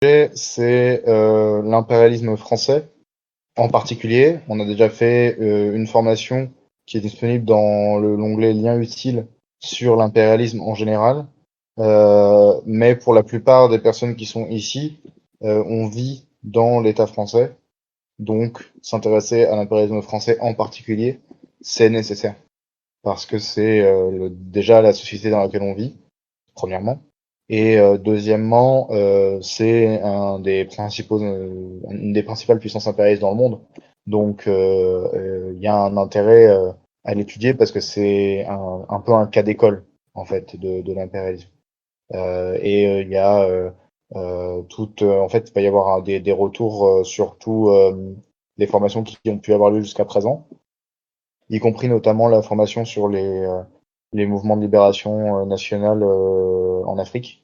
c'est l'impérialisme français. En particulier, on a déjà fait une formation qui est disponible dans l'onglet Liens utiles sur l'impérialisme en général. Mais pour la plupart des personnes qui sont ici, on vit dans l'État français. Donc, s'intéresser à l'impérialisme français en particulier, c'est nécessaire. Parce que c'est déjà la société dans laquelle on vit, premièrement. Et deuxièmement, c'est une des principales puissances impérialistes dans le monde. Donc, il y a un intérêt à l'étudier parce que c'est un peu un cas d'école, en fait, de l'impérialisme. Il y a en fait, il va y avoir des retours sur tout les formations qui ont pu avoir lieu jusqu'à présent, y compris notamment la formation sur les mouvements de libération nationale en Afrique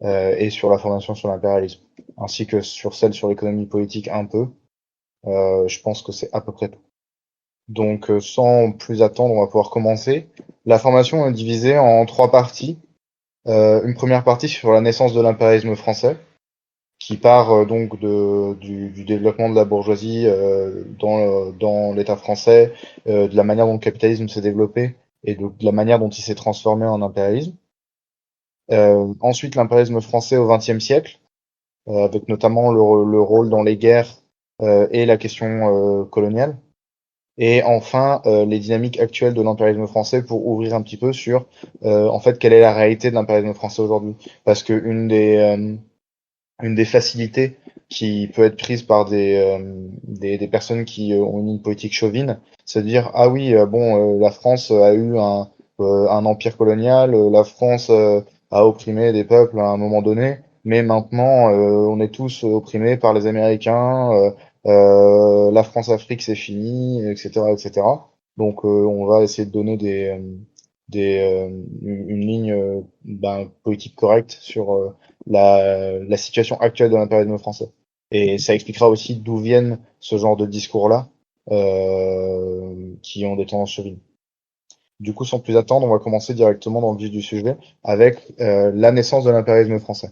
et sur la formation sur l'impérialisme, ainsi que sur celle sur l'économie politique un peu. Je pense que c'est à peu près tout. Donc, sans plus attendre, on va pouvoir commencer. La formation est divisée en trois parties. Une première partie sur la naissance de l'impérialisme français, qui part donc du développement de la bourgeoisie dans l'État français, de la manière dont le capitalisme s'est développé et de la manière dont il s'est transformé en impérialisme. Ensuite, l'impérialisme français au XXe siècle, avec notamment le rôle dans les guerres et la question coloniale. Et enfin, les dynamiques actuelles de l'impérialisme français pour ouvrir un petit peu sur, en fait, quelle est la réalité de l'impérialisme français aujourd'hui. Parce que une des facilités qui peut être prise par des personnes qui ont une politique chauvine, c'est de dire, ah oui, la France a eu un empire colonial, la France a opprimé des peuples à un moment donné, mais maintenant, on est tous opprimés par les Américains, la France-Afrique, c'est fini, etc., etc. Donc, on va essayer de donner une ligne politique correcte sur la situation actuelle de l'impérialisme français. Et ça expliquera aussi d'où viennent ce genre de discours-là, qui ont des tendances chauvines. Du coup, sans plus attendre, on va commencer directement dans le vif du sujet avec la naissance de l'impérialisme français.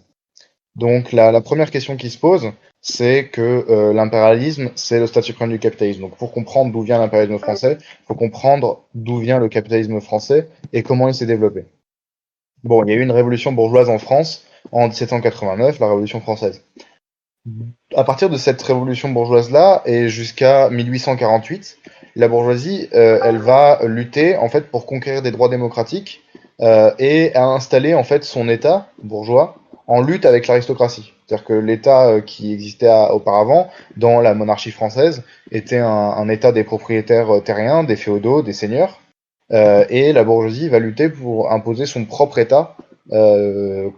Donc la première question qui se pose, c'est que l'impérialisme, c'est le statut suprême du capitalisme. Donc pour comprendre d'où vient l'impérialisme français, il faut comprendre d'où vient le capitalisme français et comment il s'est développé. Bon, il y a eu une révolution bourgeoise en France en 1789, la Révolution française. À partir de cette révolution bourgeoise-là et jusqu'à 1848, la bourgeoisie, elle va lutter en fait pour conquérir des droits démocratiques et à installer en fait son État bourgeois en lutte avec l'aristocratie. C'est-à-dire que l'État qui existait auparavant dans la monarchie française était un État des propriétaires terriens, des féodaux, des seigneurs, et la bourgeoisie va lutter pour imposer son propre État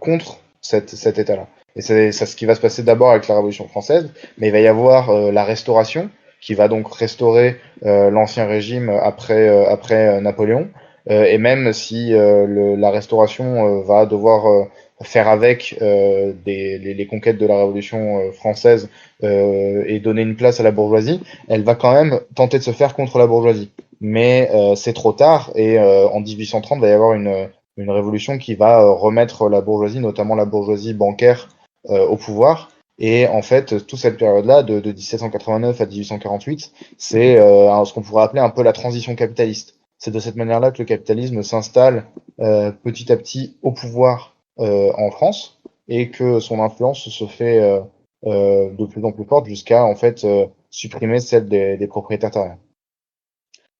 contre cet État-là. Et c'est ce qui va se passer d'abord avec la Révolution française, mais il va y avoir la Restauration, qui va donc restaurer l'ancien régime après Napoléon, et même si la Restauration va devoir faire avec les conquêtes de la Révolution française et donner une place à la bourgeoisie, elle va quand même tenter de se faire contre la bourgeoisie. Mais c'est trop tard, et en 1830, il va y avoir une révolution qui va remettre la bourgeoisie, notamment la bourgeoisie bancaire, au pouvoir. Et en fait, toute cette période-là, de 1789 à 1848, c'est ce qu'on pourrait appeler un peu la transition capitaliste. C'est de cette manière-là que le capitalisme s'installe petit à petit au pouvoir en France et que son influence se fait de plus en plus forte jusqu'à en fait supprimer celle des propriétaires terriens.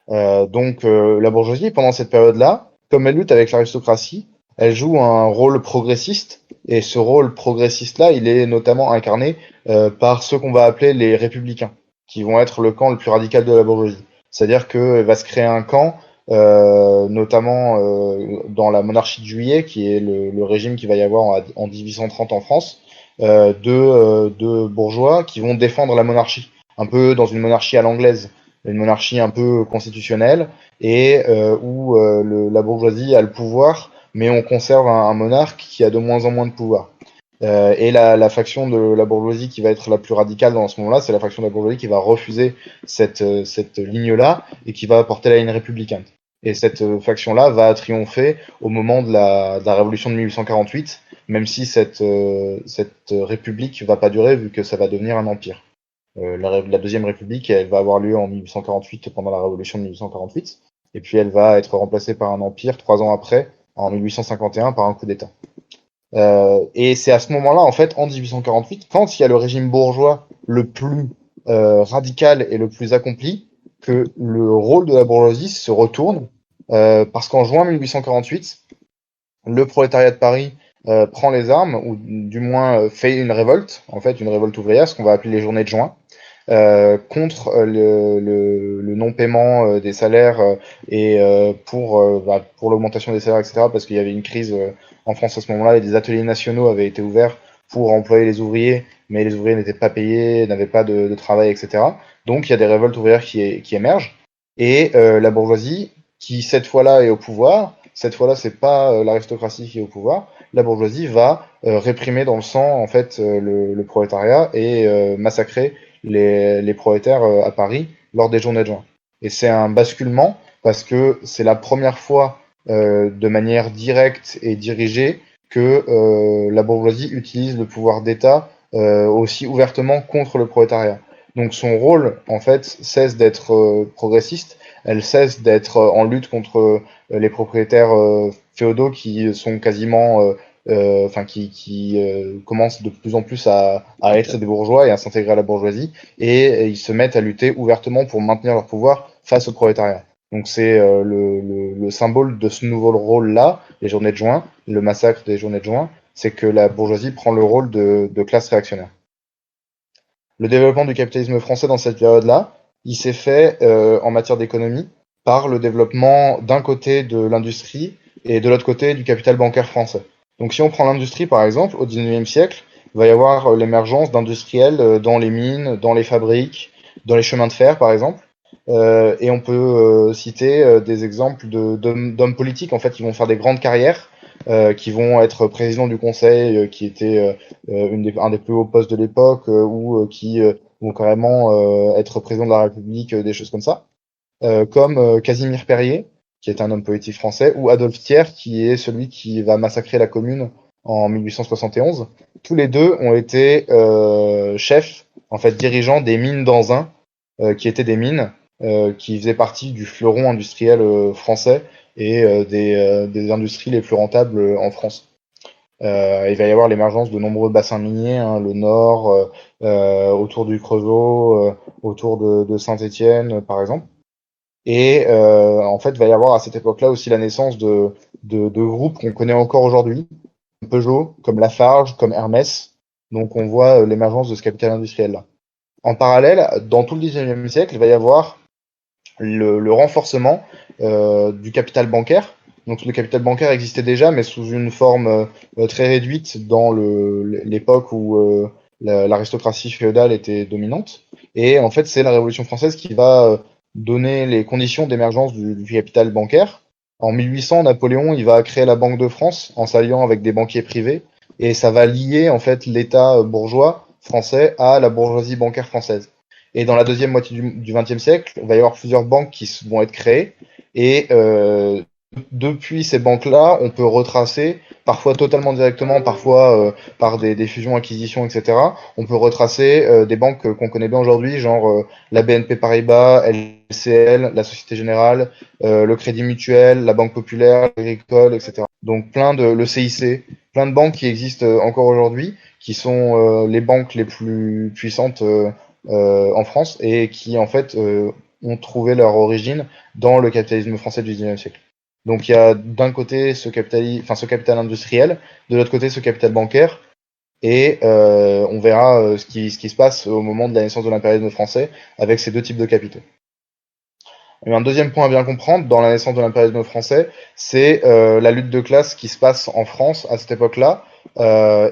La bourgeoisie, pendant cette période-là, comme elle lutte avec l'aristocratie, elle joue un rôle progressiste, et ce rôle progressiste-là, il est notamment incarné par ceux qu'on va appeler les républicains, qui vont être le camp le plus radical de la bourgeoisie. C'est-à-dire que va se créer un camp, notamment dans la monarchie de Juillet, qui est le régime qu'il va y avoir en 1830 en France, de bourgeois qui vont défendre la monarchie, un peu dans une monarchie à l'anglaise, une monarchie un peu constitutionnelle, et où la bourgeoisie a le pouvoir, mais on conserve un monarque qui a de moins en moins de pouvoir. Et la faction de la bourgeoisie qui va être la plus radicale dans ce moment-là, c'est la faction de la bourgeoisie qui va refuser cette ligne-là et qui va porter la ligne républicaine. Et cette faction-là va triompher au moment de la révolution de 1848, même si cette république va pas durer vu que ça va devenir un empire. La deuxième république, elle va avoir lieu en 1848 pendant la révolution de 1848, et puis elle va être remplacée par un empire 3 ans après, en 1851, par un coup d'État. Et c'est à ce moment-là, en fait, en 1848, quand il y a le régime bourgeois le plus radical et le plus accompli, que le rôle de la bourgeoisie se retourne, parce qu'en juin 1848, le prolétariat de Paris prend les armes, ou du moins fait une révolte, en fait une révolte ouvrière, ce qu'on va appeler les journées de juin, contre le non-paiement des salaires et pour l'augmentation des salaires, etc., parce qu'il y avait une crise en France à ce moment-là, et des ateliers nationaux avaient été ouverts pour employer les ouvriers, mais les ouvriers n'étaient pas payés, n'avaient pas de travail, etc. Donc il y a des révoltes ouvrières qui émergent, et la bourgeoisie, qui cette fois-là est au pouvoir, cette fois-là c'est pas l'aristocratie qui est au pouvoir, la bourgeoisie va réprimer dans le sang en fait le prolétariat et massacrer les prolétaires à Paris lors des journées de juin. Et c'est un basculement parce que c'est la première fois de manière directe et dirigée que la bourgeoisie utilise le pouvoir d'État aussi ouvertement contre le prolétariat. Donc son rôle, en fait, cesse d'être progressiste, elle cesse d'être en lutte contre les propriétaires féodaux qui sont quasiment qui commencent de plus en plus à être des bourgeois et à s'intégrer à la bourgeoisie, et ils se mettent à lutter ouvertement pour maintenir leur pouvoir face au prolétariat. Donc c'est le symbole de ce nouveau rôle-là, les journées de juin, le massacre des journées de juin, c'est que la bourgeoisie prend le rôle de classe réactionnaire. Le développement du capitalisme français dans cette période-là, il s'est fait en matière d'économie par le développement d'un côté de l'industrie et de l'autre côté du capital bancaire français. Donc si on prend l'industrie par exemple, au XIXe siècle, il va y avoir l'émergence d'industriels dans les mines, dans les fabriques, dans les chemins de fer par exemple. Et on peut citer des exemples d'hommes politiques en fait qui vont faire des grandes carrières, qui vont être président du conseil, qui était un des plus hauts postes de l'époque, ou qui vont carrément être président de la République, des choses comme ça, comme Casimir Perier, qui est un homme politique français, ou Adolphe Thiers, qui est celui qui va massacrer la Commune en 1871. Tous les deux ont été chefs, en fait dirigeants des mines d'Anzin, qui étaient des mines qui faisaient partie du fleuron industriel français et des industries les plus rentables en France. Il va y avoir l'émergence de nombreux bassins miniers, hein, le Nord, autour du Creusot, autour de Saint-Étienne, par exemple. Et en fait, il va y avoir à cette époque-là aussi la naissance de groupes qu'on connaît encore aujourd'hui, comme Peugeot, comme Lafarge, comme Hermès. Donc on voit l'émergence de ce capital industriel-là. En parallèle, dans tout le XIXe siècle, il va y avoir le renforcement du capital bancaire. Donc le capital bancaire existait déjà, mais sous une forme très réduite dans l'époque où l'aristocratie féodale était dominante. Et en fait, c'est la Révolution française qui va donner les conditions d'émergence du capital bancaire. En 1800, Napoléon, il va créer la Banque de France en s'alliant avec des banquiers privés, et ça va lier en fait l'État bourgeois français à la bourgeoisie bancaire française. Et dans la deuxième moitié du XXe siècle, il va y avoir plusieurs banques qui vont être créées, et depuis ces banques-là, on peut retracer, parfois totalement directement, parfois par des fusions-acquisitions, etc. On peut retracer des banques qu'on connaît bien aujourd'hui, genre la BNP Paribas, LCL, la Société Générale, le Crédit Mutuel, la Banque Populaire, l'Agricole, etc. Donc le CIC, plein de banques qui existent encore aujourd'hui, qui sont les banques les plus puissantes en France, et qui en fait ont trouvé leur origine dans le capitalisme français du XIXe siècle. Donc il y a d'un côté ce capital industriel, de l'autre côté ce capital bancaire, et on verra ce qui se passe au moment de la naissance de l'impérialisme français avec ces deux types de capitaux. Et un deuxième point à bien comprendre dans la naissance de l'impérialisme français, c'est la lutte de classe qui se passe en France à cette époque-là,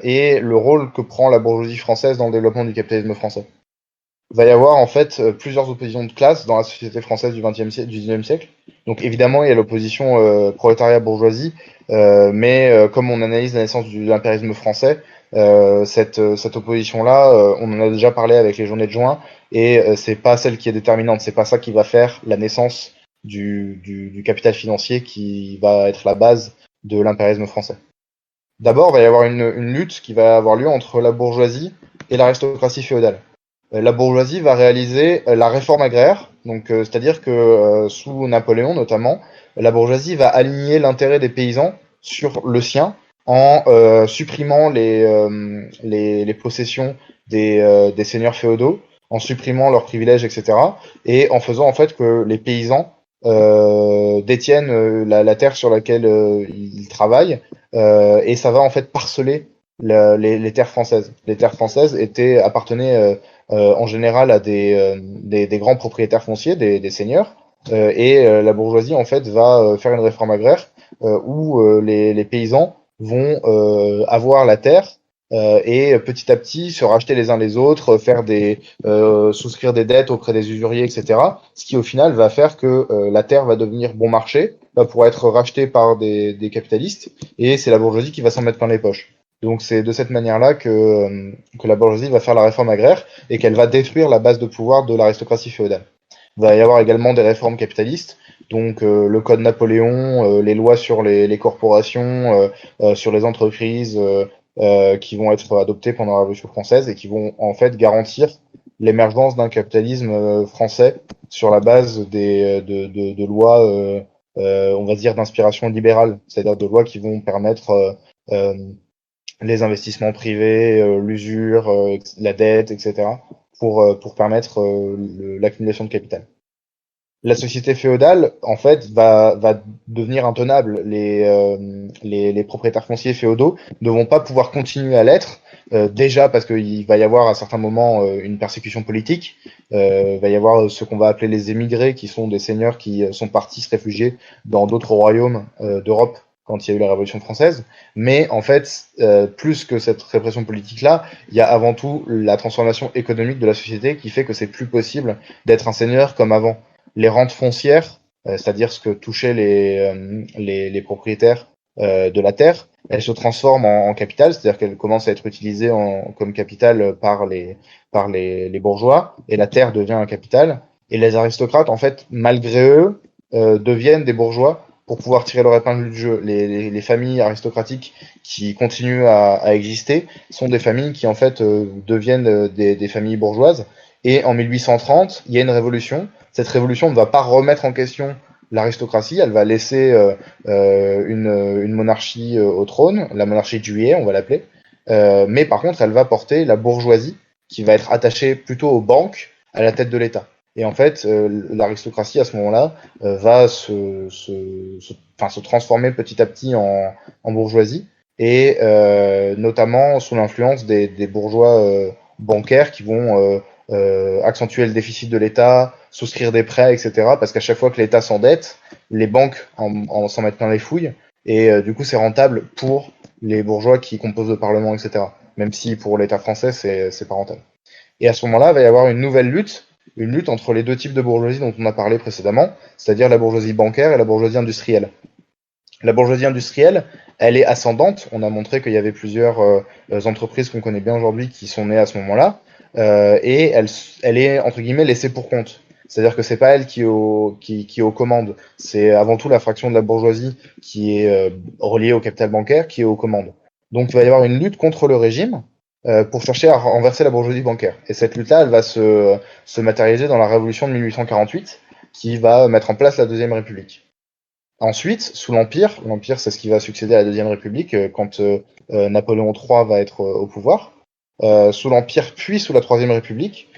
et le rôle que prend la bourgeoisie française dans le développement du capitalisme français. Il va y avoir en fait plusieurs oppositions de classe dans la société française du XIXe siècle. Donc évidemment, il y a l'opposition prolétariat-bourgeoisie, mais comme on analyse la naissance de l'impérialisme français, cette opposition-là, on en a déjà parlé avec les journées de juin, et c'est pas celle qui est déterminante, c'est pas ça qui va faire la naissance du capital financier qui va être la base de l'impérialisme français. D'abord, il va y avoir une lutte qui va avoir lieu entre la bourgeoisie et l'aristocratie féodale. La bourgeoisie va réaliser la réforme agraire, donc c'est-à-dire que sous Napoléon notamment, la bourgeoisie va aligner l'intérêt des paysans sur le sien en supprimant les possessions des seigneurs féodaux, en supprimant leurs privilèges, etc. Et en faisant en fait que les paysans détiennent la terre sur laquelle ils travaillent, et ça va en fait parceler les terres françaises. Les terres françaises appartenaient en général à des grands propriétaires fonciers, des seigneurs, et la bourgeoisie en fait va faire une réforme agraire où les paysans vont avoir la terre et petit à petit se racheter les uns les autres, souscrire des dettes auprès des usuriers, etc. Ce qui au final va faire que la terre va devenir bon marché, va pouvoir être rachetée par des capitalistes, et c'est la bourgeoisie qui va s'en mettre plein les poches. Donc c'est de cette manière-là que la bourgeoisie va faire la réforme agraire et qu'elle va détruire la base de pouvoir de l'aristocratie féodale. Il va y avoir également des réformes capitalistes, donc le code Napoléon, les lois sur les corporations, sur les entreprises, qui vont être adoptées pendant la Révolution française et qui vont en fait garantir l'émergence d'un capitalisme français sur la base de lois, on va dire, d'inspiration libérale, c'est-à-dire de lois qui vont permettre euh, les investissements privés, l'usure, la dette, etc., pour permettre l'accumulation de capital. La société féodale, en fait, va devenir intenable. Les propriétaires fonciers féodaux ne vont pas pouvoir continuer à l'être, déjà parce qu'il va y avoir à certains moments une persécution politique. Il va y avoir ce qu'on va appeler les émigrés, qui sont des seigneurs qui sont partis se réfugier dans d'autres royaumes d'Europe quand il y a eu la Révolution française. Mais en fait, plus que cette répression politique-là, il y a avant tout la transformation économique de la société qui fait que c'est plus possible d'être un seigneur comme avant. Les rentes foncières, c'est-à-dire ce que touchaient les propriétaires de la terre, elles se transforment en capital, c'est-à-dire qu'elles commencent à être utilisées comme capital par les bourgeois, et la terre devient un capital. Et les aristocrates, en fait, malgré eux, deviennent des bourgeois pour pouvoir tirer leur épingle du jeu. Les familles aristocratiques qui continuent à exister sont des familles qui, en fait, deviennent des familles bourgeoises. Et en 1830, il y a une révolution. Cette révolution ne va pas remettre en question l'aristocratie, elle va laisser une monarchie au trône, la monarchie de Juillet, on va l'appeler. Mais par contre, elle va porter la bourgeoisie, qui va être attachée plutôt aux banques, à la tête de l'État. Et en fait, l'aristocratie, à ce moment-là, va se transformer petit à petit en bourgeoisie, et notamment sous l'influence des bourgeois bancaires qui vont accentuer le déficit de l'État, souscrire des prêts, etc. Parce qu'à chaque fois que l'État s'endette, les banques s'en mettent plein les fouilles, et du coup c'est rentable pour les bourgeois qui composent le Parlement, etc. Même si pour l'État français c'est pas rentable. Et à ce moment-là, il va y avoir une nouvelle lutte, une lutte entre les deux types de bourgeoisie dont on a parlé précédemment, c'est-à-dire la bourgeoisie bancaire et la bourgeoisie industrielle. La bourgeoisie industrielle, elle est ascendante. On a montré qu'il y avait plusieurs entreprises qu'on connaît bien aujourd'hui qui sont nées à ce moment-là, et elle est entre guillemets laissée pour compte. C'est-à-dire que c'est pas elle qui est aux commandes. C'est avant tout la fraction de la bourgeoisie qui est reliée au capital bancaire qui est aux commandes. Donc il va y avoir une lutte contre le régime pour chercher à renverser la bourgeoisie bancaire. Et cette lutte-là, elle va se matérialiser dans la révolution de 1848 qui va mettre en place la Deuxième République. Ensuite, sous l'Empire c'est ce qui va succéder à la Deuxième République quand Napoléon III va être au pouvoir. Sous l'Empire puis sous la Troisième République,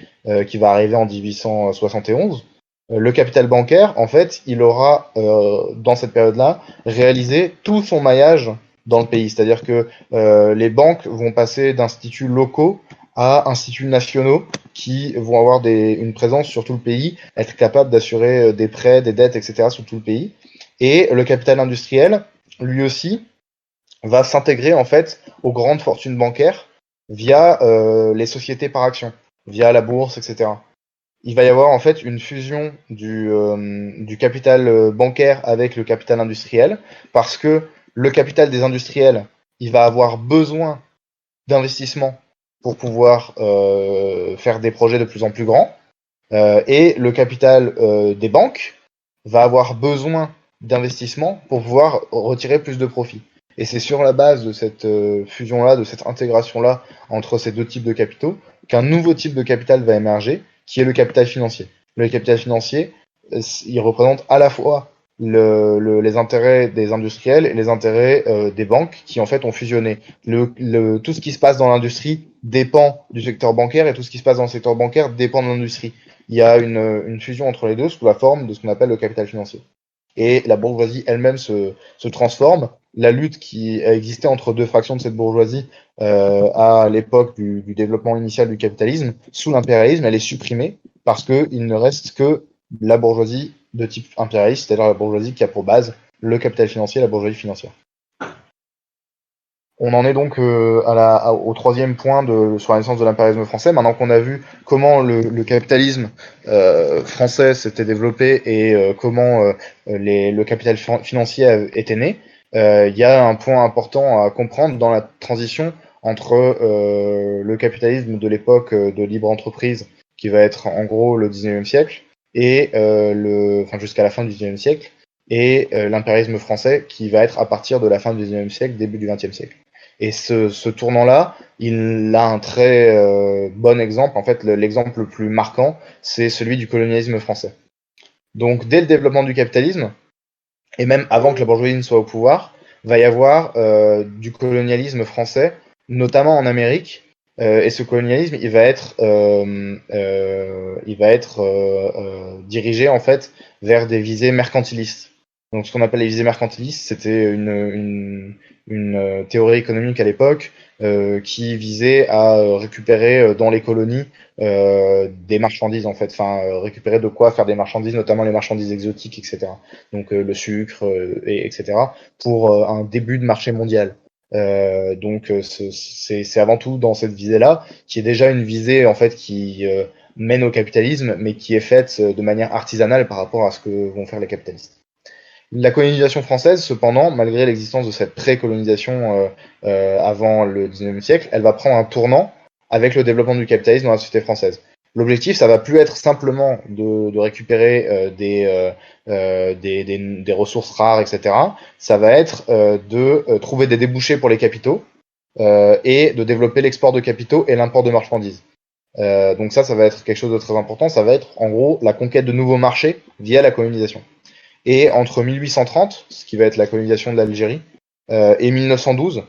qui va arriver en 1871, le capital bancaire, en fait, il aura, dans cette période-là, réalisé tout son maillage dans le pays. C'est-à-dire que les banques vont passer d'instituts locaux à instituts nationaux qui vont avoir une présence sur tout le pays, être capables d'assurer des prêts, des dettes, etc. sur tout le pays. Et le capital industriel, lui aussi, va s'intégrer en fait aux grandes fortunes bancaires via les sociétés par action, via la bourse, etc. Il va y avoir en fait une fusion du capital bancaire avec le capital industriel, parce que le capital des industriels, il va avoir besoin d'investissement pour pouvoir faire des projets de plus en plus grands, et le capital des banques, va avoir besoin d'investissement pour pouvoir retirer plus de profit. Et c'est sur la base de cette fusion-là, de cette intégration-là entre ces deux types de capitaux, qu'un nouveau type de capital va émerger, qui est le capital financier. Le capital financier, il représente à la fois les intérêts des industriels et les intérêts des banques qui en fait ont fusionné. Tout ce qui se passe dans l'industrie dépend du secteur bancaire et tout ce qui se passe dans le secteur bancaire dépend de l'industrie. Il y a une fusion entre les deux sous la forme de ce qu'on appelle le capital financier. Et la bourgeoisie elle-même se transforme. La lutte qui a existé entre deux fractions de cette bourgeoisie à l'époque du développement initial du capitalisme, sous l'impérialisme, elle est supprimée parce qu'il ne reste que la bourgeoisie de type impérialiste, c'est-à-dire la bourgeoisie qui a pour base le capital financier, la bourgeoisie financière. On en est donc au troisième point sur la naissance de l'impérialisme français. Maintenant qu'on a vu comment le capitalisme français s'était développé et comment le capital financier était né, il y a un point important à comprendre dans la transition entre le capitalisme de l'époque de libre entreprise, qui va être en gros le 19e siècle, et jusqu'à la fin du 19e siècle, et l'impérialisme français, qui va être à partir de la fin du 19e siècle, début du 20e siècle. Et ce tournant-là, il a un très bon exemple. En fait, l'exemple le plus marquant, c'est celui du colonialisme français. Donc, dès le développement du capitalisme, et même avant que la bourgeoisie ne soit au pouvoir, va y avoir du colonialisme français, notamment en Amérique. Et ce colonialisme, il va être dirigé en fait vers des visées mercantilistes. Donc, ce qu'on appelle les visées mercantilistes, c'était une théorie économique à l'époque qui visait à récupérer dans les colonies des marchandises en fait, récupérer de quoi faire des marchandises, notamment les marchandises exotiques, etc. Donc le sucre, etc. pour un début de marché mondial. Donc c'est avant tout dans cette visée-là, qui est déjà une visée en fait qui mène au capitalisme, mais qui est faite de manière artisanale par rapport à ce que vont faire les capitalistes. La colonisation française, cependant, malgré l'existence de cette pré-colonisation avant le 19e siècle, elle va prendre un tournant avec le développement du capitalisme dans la société française. L'objectif, ça va plus être simplement de récupérer des ressources rares, etc. Ça va être de trouver des débouchés pour les capitaux et de développer l'export de capitaux et l'import de marchandises. Donc ça va être quelque chose de très important. Ça va être en gros la conquête de nouveaux marchés via la colonisation. Et entre 1830, ce qui va être la colonisation de l'Algérie, et 1912,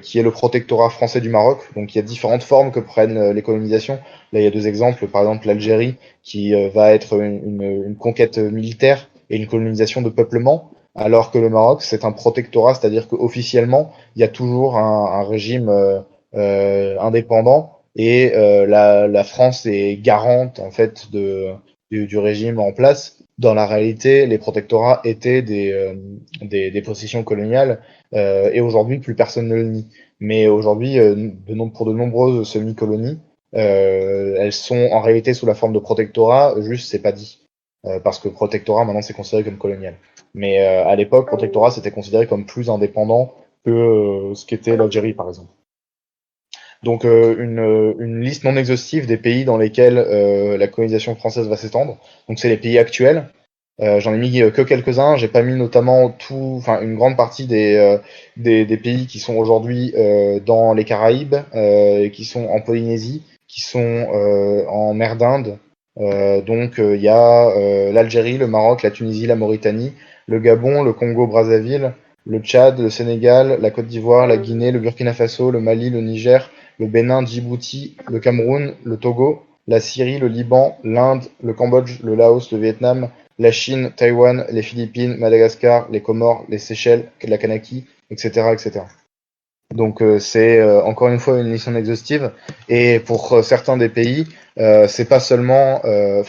qui est le protectorat français du Maroc. Donc il y a différentes formes que prennent les colonisations. Là, il y a deux exemples. Par exemple, l'Algérie, qui va être une conquête militaire et une colonisation de peuplement, alors que le Maroc, c'est un protectorat, c'est-à-dire qu'officiellement, il y a toujours un régime indépendant et la France est garante en fait du régime en place. Dans la réalité, les protectorats étaient des possessions coloniales et aujourd'hui, plus personne ne le nie. Mais aujourd'hui, pour de nombreuses semi-colonies, elles sont en réalité sous la forme de protectorat, juste c'est pas dit. Parce que protectorat, maintenant, c'est considéré comme colonial. Mais à l'époque, protectorat, c'était considéré comme plus indépendant que ce qu'était l'Algérie, par exemple. Donc une liste non exhaustive des pays dans lesquels la colonisation française va s'étendre. Donc c'est les pays actuels. J'en ai mis que quelques-uns. J'ai pas mis notamment une grande partie des pays qui sont aujourd'hui dans les Caraïbes, qui sont en Polynésie, qui sont en mer d'Inde. Donc il y a l'Algérie, le Maroc, la Tunisie, la Mauritanie, le Gabon, le Congo-Brazzaville, le Tchad, le Sénégal, la Côte d'Ivoire, la Guinée, le Burkina Faso, le Mali, le Niger, le Bénin, Djibouti, le Cameroun, le Togo, la Syrie, le Liban, l'Inde, le Cambodge, le Laos, le Vietnam, la Chine, Taïwan, les Philippines, Madagascar, les Comores, les Seychelles, la Kanaki, etc., etc. Donc c'est encore une fois une liste non exhaustive. Et pour certains des pays, c'est pas seulement,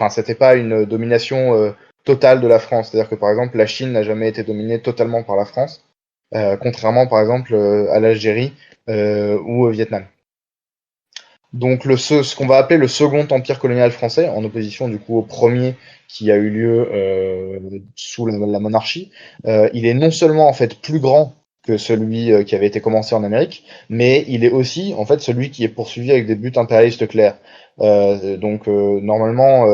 c'était pas une domination totale de la France. C'est-à-dire que par exemple, la Chine n'a jamais été dominée totalement par la France, contrairement par exemple à l'Algérie ou au Vietnam. Donc ce qu'on va appeler le second empire colonial français, en opposition du coup au premier qui a eu lieu sous la monarchie, il est non seulement en fait plus grand que celui qui avait été commencé en Amérique, mais il est aussi en fait celui qui est poursuivi avec des buts impérialistes clairs. Normalement,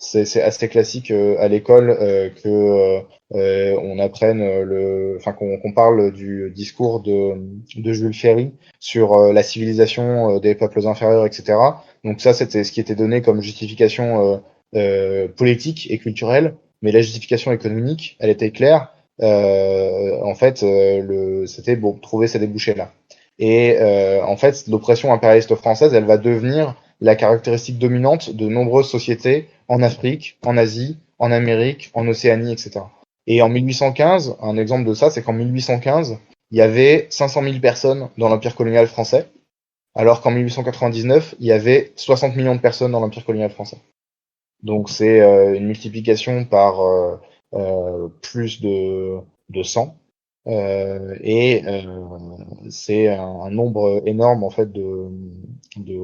c'est assez classique à l'école que on apprenne enfin qu'on parle du discours de Jules Ferry sur la civilisation des peuples inférieurs, etc. Donc ça, c'était ce qui était donné comme justification politique et culturelle, mais la justification économique, elle était claire. En fait, c'était bon, trouver ces débouchés-là. Et en fait, l'oppression impérialiste française, elle va devenir la caractéristique dominante de nombreuses sociétés en Afrique, en Asie, en Amérique, en Océanie, etc. Et en 1815, un exemple de ça, c'est qu'en 1815, il y avait 500 000 personnes dans l'Empire colonial français, alors qu'en 1899, il y avait 60 millions de personnes dans l'Empire colonial français. Donc c'est une multiplication par plus de 100. Et c'est un nombre énorme en fait de, de,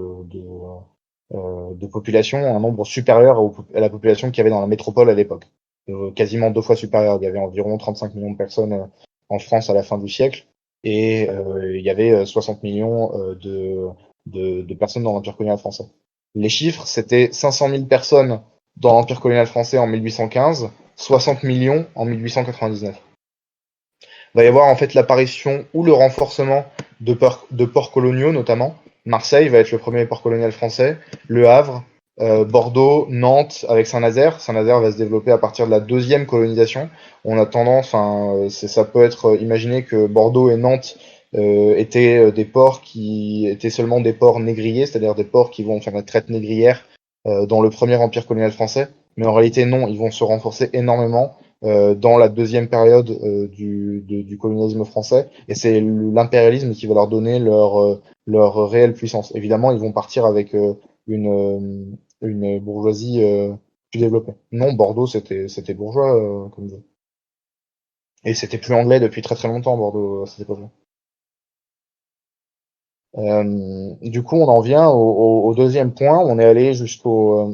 de population, un nombre supérieur à la population qu'il y avait dans la métropole à l'époque. Quasiment 2 fois supérieur. Il y avait environ 35 millions de personnes en France à la fin du siècle et il y avait 60 millions de personnes dans l'Empire colonial français. Les chiffres, c'était 500 000 personnes dans l'Empire colonial français en 1815, 60 millions en 1899. Il va y avoir en fait l'apparition ou le renforcement de ports coloniaux notamment. Marseille va être le premier port colonial français, Le Havre, Bordeaux, Nantes avec Saint-Nazaire. Saint-Nazaire va se développer à partir de la deuxième colonisation. On a tendance, ça peut être imaginé que Bordeaux et Nantes étaient des ports qui étaient seulement des ports négriers, c'est-à-dire des ports qui vont faire la traite négrière dans le premier empire colonial français. Mais en réalité non, ils vont se renforcer énormément dans la deuxième période du colonialisme français, et c'est l'impérialisme qui va leur donner leur réelle puissance. Évidemment, ils vont partir avec une bourgeoisie plus développée. Non, Bordeaux, c'était bourgeois, comme ça. Et c'était plus anglais depuis très très longtemps, Bordeaux, à cette époque-là. Du coup, on en vient au deuxième point. On est allé jusqu'au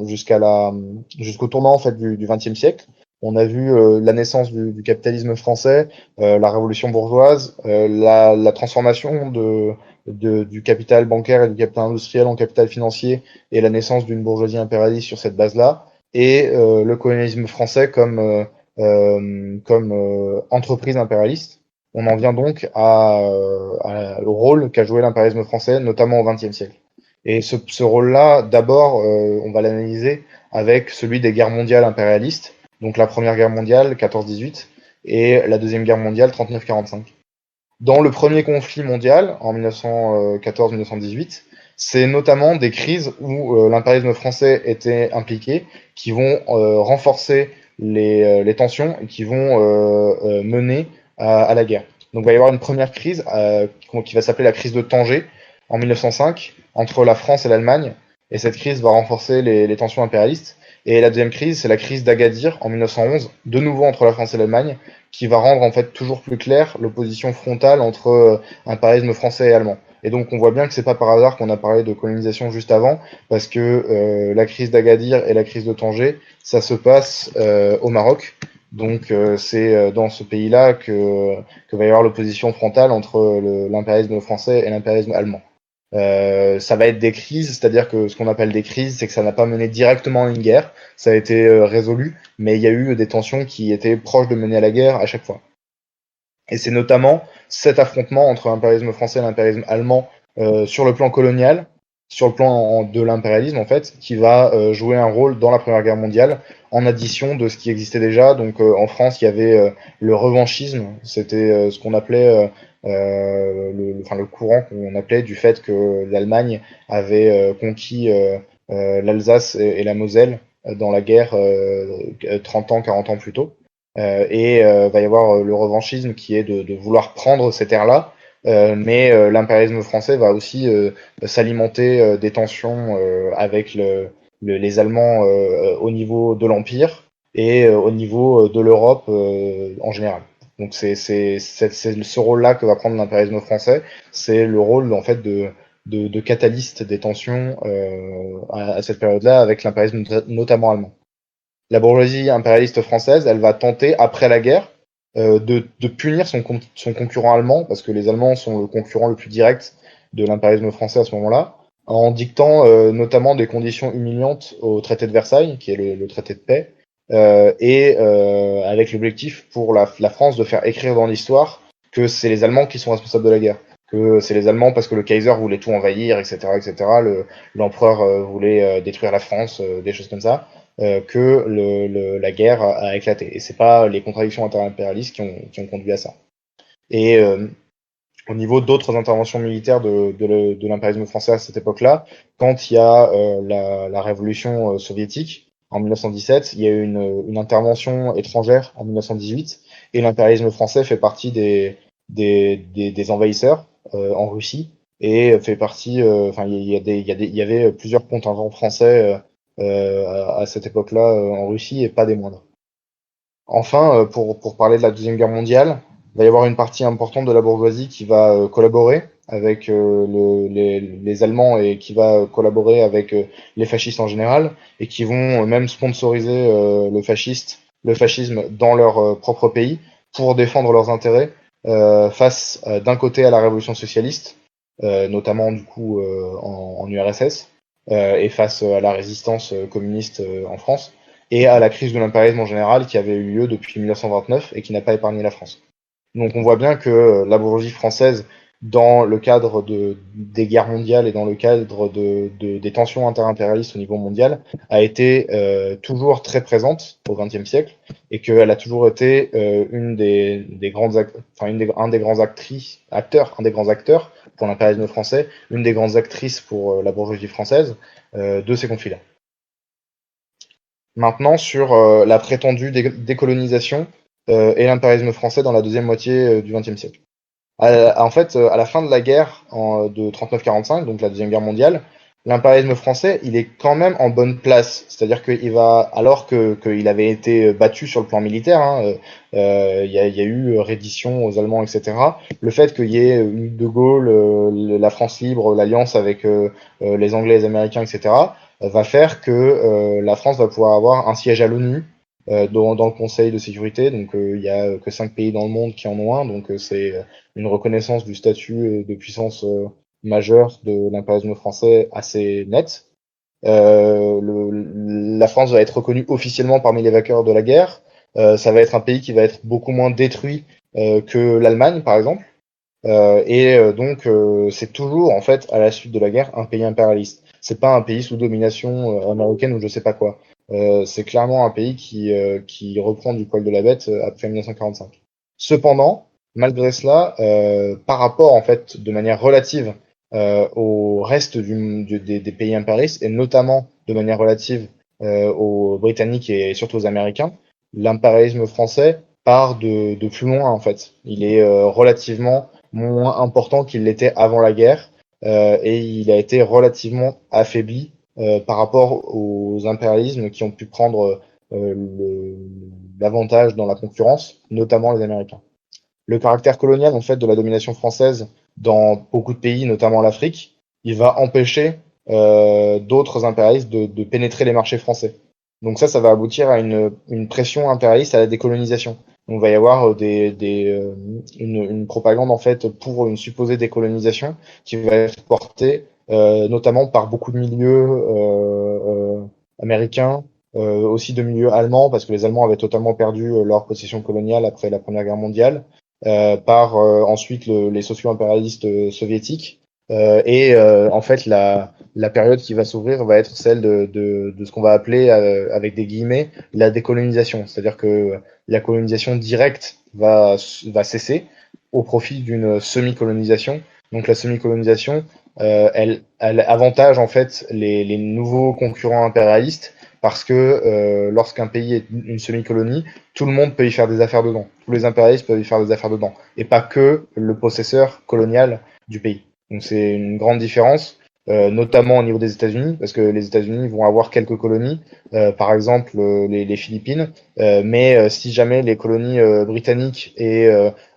tournant en fait du XXe siècle. On a vu la naissance du capitalisme français, la révolution bourgeoise, la transformation du capital bancaire et du capital industriel en capital financier et la naissance d'une bourgeoisie impérialiste sur cette base-là, et le colonialisme français comme entreprise impérialiste. On en vient donc au rôle qu'a joué l'impérialisme français, notamment au XXe siècle. Et ce rôle-là, d'abord, on va l'analyser avec celui des guerres mondiales impérialistes, donc la Première Guerre mondiale, 14-18, et la Deuxième Guerre mondiale, 39-45. Dans le premier conflit mondial, en 1914-1918, c'est notamment des crises où l'impérialisme français était impliqué, qui vont renforcer les tensions et qui vont mener à la guerre. Donc il va y avoir une première crise qui va s'appeler la crise de Tanger en 1905 entre la France et l'Allemagne, et cette crise va renforcer les tensions impérialistes. Et la deuxième crise, c'est la crise d'Agadir en 1911, de nouveau entre la France et l'Allemagne, qui va rendre en fait toujours plus claire l'opposition frontale entre impérialisme français et allemand. Et donc on voit bien que c'est pas par hasard qu'on a parlé de colonisation juste avant, parce que la crise d'Agadir et la crise de Tanger, ça se passe au Maroc. Donc c'est dans ce pays-là que va y avoir l'opposition frontale entre l'impérialisme français et l'impérialisme allemand. Ça va être des crises, c'est-à-dire que ce qu'on appelle des crises, c'est que ça n'a pas mené directement à une guerre, ça a été résolu, mais il y a eu des tensions qui étaient proches de mener à la guerre à chaque fois. Et c'est notamment cet affrontement entre l'impérialisme français et l'impérialisme allemand sur le plan colonial, sur le plan de l'impérialisme en fait, qui va jouer un rôle dans la Première Guerre mondiale, en addition de ce qui existait déjà. Donc en France, il y avait le revanchisme, c'était ce qu'on appelait le courant qu'on appelait du fait que l'Allemagne avait conquis l'Alsace et la Moselle dans la guerre 30 ans, 40 ans plus tôt. Et va y avoir le revanchisme qui est de vouloir prendre ces terres-là, mais l'impérialisme français va aussi s'alimenter des tensions avec les Allemands au niveau de l'Empire et au niveau de l'Europe en général. Donc c'est ce rôle-là que va prendre l'impérialisme français, c'est le rôle en fait de catalyste des tensions à cette période-là avec l'impérialisme notamment allemand. La bourgeoisie impérialiste française, elle va tenter après la guerre de punir son concurrent allemand, parce que les Allemands sont le concurrent le plus direct de l'impérialisme français à ce moment-là, en dictant notamment des conditions humiliantes au traité de Versailles, qui est le traité de paix, avec l'objectif pour la France de faire écrire dans l'histoire que c'est les Allemands qui sont responsables de la guerre, que c'est les Allemands parce que le Kaiser voulait tout envahir, etc., etc. L'empereur voulait détruire la France, des choses comme ça, que la guerre a éclaté. Et c'est pas les contradictions inter-impérialistes qui ont conduit à ça. Et au niveau d'autres interventions militaires de l'impérialisme français à cette époque-là, quand il y a la révolution soviétique en 1917, il y a eu une intervention étrangère en 1918, et l'impérialisme français fait partie des envahisseurs en Russie, et fait partie, enfin, il y avait plusieurs contingents français à cette époque-là en Russie, et pas des moindres. Enfin, pour parler de la Deuxième Guerre mondiale, il va y avoir une partie importante de la bourgeoisie qui va collaborer avec les Allemands et qui va collaborer avec les fascistes en général et qui vont même sponsoriser le fascisme dans leur propre pays pour défendre leurs intérêts face d'un côté à la révolution socialiste, notamment du coup en URSS, et face à la résistance communiste en France et à la crise de l'impérialisme en général qui avait eu lieu depuis 1929 et qui n'a pas épargné la France. Donc on voit bien que la bourgeoisie française, dans le cadre des guerres mondiales et dans le cadre des tensions interimpérialistes au niveau mondial, a été toujours très présente au XXe siècle et qu'elle a toujours été un des grands acteurs pour l'impérialisme français, une des grandes actrices pour la bourgeoisie française de ces conflits-là. Maintenant, sur la prétendue décolonisation et l'impérialisme français dans la deuxième moitié du XXe siècle. En fait, à la fin de la guerre de 39-45, donc la Deuxième Guerre mondiale, l'impérialisme français, il est quand même en bonne place. C'est-à-dire qu'il va, alors qu'il avait été battu sur le plan militaire, hein, il y a eu reddition aux Allemands, etc. Le fait qu'il y ait eu De Gaulle, la France libre, l'alliance avec les Anglais, les Américains, etc., va faire que la France va pouvoir avoir un siège à l'ONU dans le Conseil de sécurité. Donc il y a que 5 pays dans le monde qui en ont un, donc c'est une reconnaissance du statut de puissance majeure de l'impérialisme français assez nette. La France va être reconnue officiellement parmi les vainqueurs de la guerre. Ça va être un pays qui va être beaucoup moins détruit que l'Allemagne, par exemple. Donc, c'est toujours, en fait, à la suite de la guerre, un pays impérialiste. C'est pas un pays sous domination américaine ou je sais pas quoi. C'est clairement un pays qui reprend du poil de la bête après 1945. Cependant, malgré cela, par rapport, en fait, de manière relative au reste des pays impérialistes, et notamment de manière relative aux Britanniques et surtout aux Américains, l'impérialisme français part de plus loin, en fait. Il est relativement moins important qu'il l'était avant la guerre, et il a été relativement affaibli par rapport aux impérialismes qui ont pu prendre l'avantage dans la concurrence, notamment les Américains. Le caractère colonial en fait de la domination française dans beaucoup de pays, notamment l'Afrique, il va empêcher d'autres impérialistes de pénétrer les marchés français. Donc ça va aboutir à une pression impérialiste à la décolonisation. Donc il va y avoir une propagande en fait pour une supposée décolonisation qui va être portée notamment par beaucoup de milieux américains, aussi de milieux allemands, parce que les Allemands avaient totalement perdu leur possession coloniale après la Première Guerre mondiale, par ensuite les socio-impérialistes soviétiques. En fait, la période qui va s'ouvrir va être celle de ce qu'on va appeler, avec des guillemets, la décolonisation. C'est-à-dire que la colonisation directe va cesser au profit d'une semi-colonisation. Donc la semi-colonisation, elle avantage en fait les nouveaux concurrents impérialistes parce que lorsqu'un pays est une semi-colonie, tout le monde peut y faire des affaires dedans. Tous les impérialistes peuvent y faire des affaires dedans. Et pas que le possesseur colonial du pays. Donc c'est une grande différence, notamment au niveau des États-Unis, parce que les États-Unis vont avoir quelques colonies, par exemple les Philippines, mais si jamais les colonies britanniques et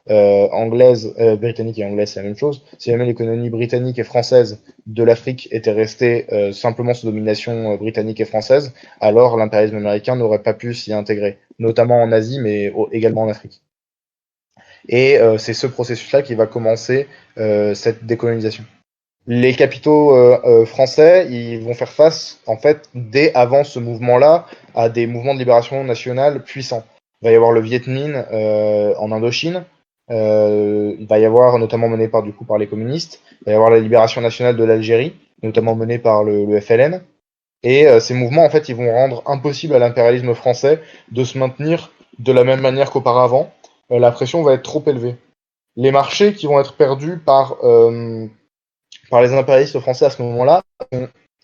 britanniques et anglaises, c'est la même chose. Si jamais les colonies britanniques et françaises de l'Afrique étaient restées simplement sous domination britannique et française, alors l'impérialisme américain n'aurait pas pu s'y intégrer, notamment en Asie, mais également en Afrique. Et c'est ce processus-là qui va commencer cette décolonisation. Les capitaux français, ils vont faire face, en fait, dès avant ce mouvement-là, à des mouvements de libération nationale puissants. Il va y avoir le Viet Minh en Indochine. Il va y avoir, notamment mené par, du coup, par les communistes, il va y avoir la libération nationale de l'Algérie, notamment menée par le FLN. Et ces mouvements, en fait, ils vont rendre impossible à l'impérialisme français de se maintenir de la même manière qu'auparavant. La pression va être trop élevée. Les marchés qui vont être perdus par les impérialistes français à ce moment-là,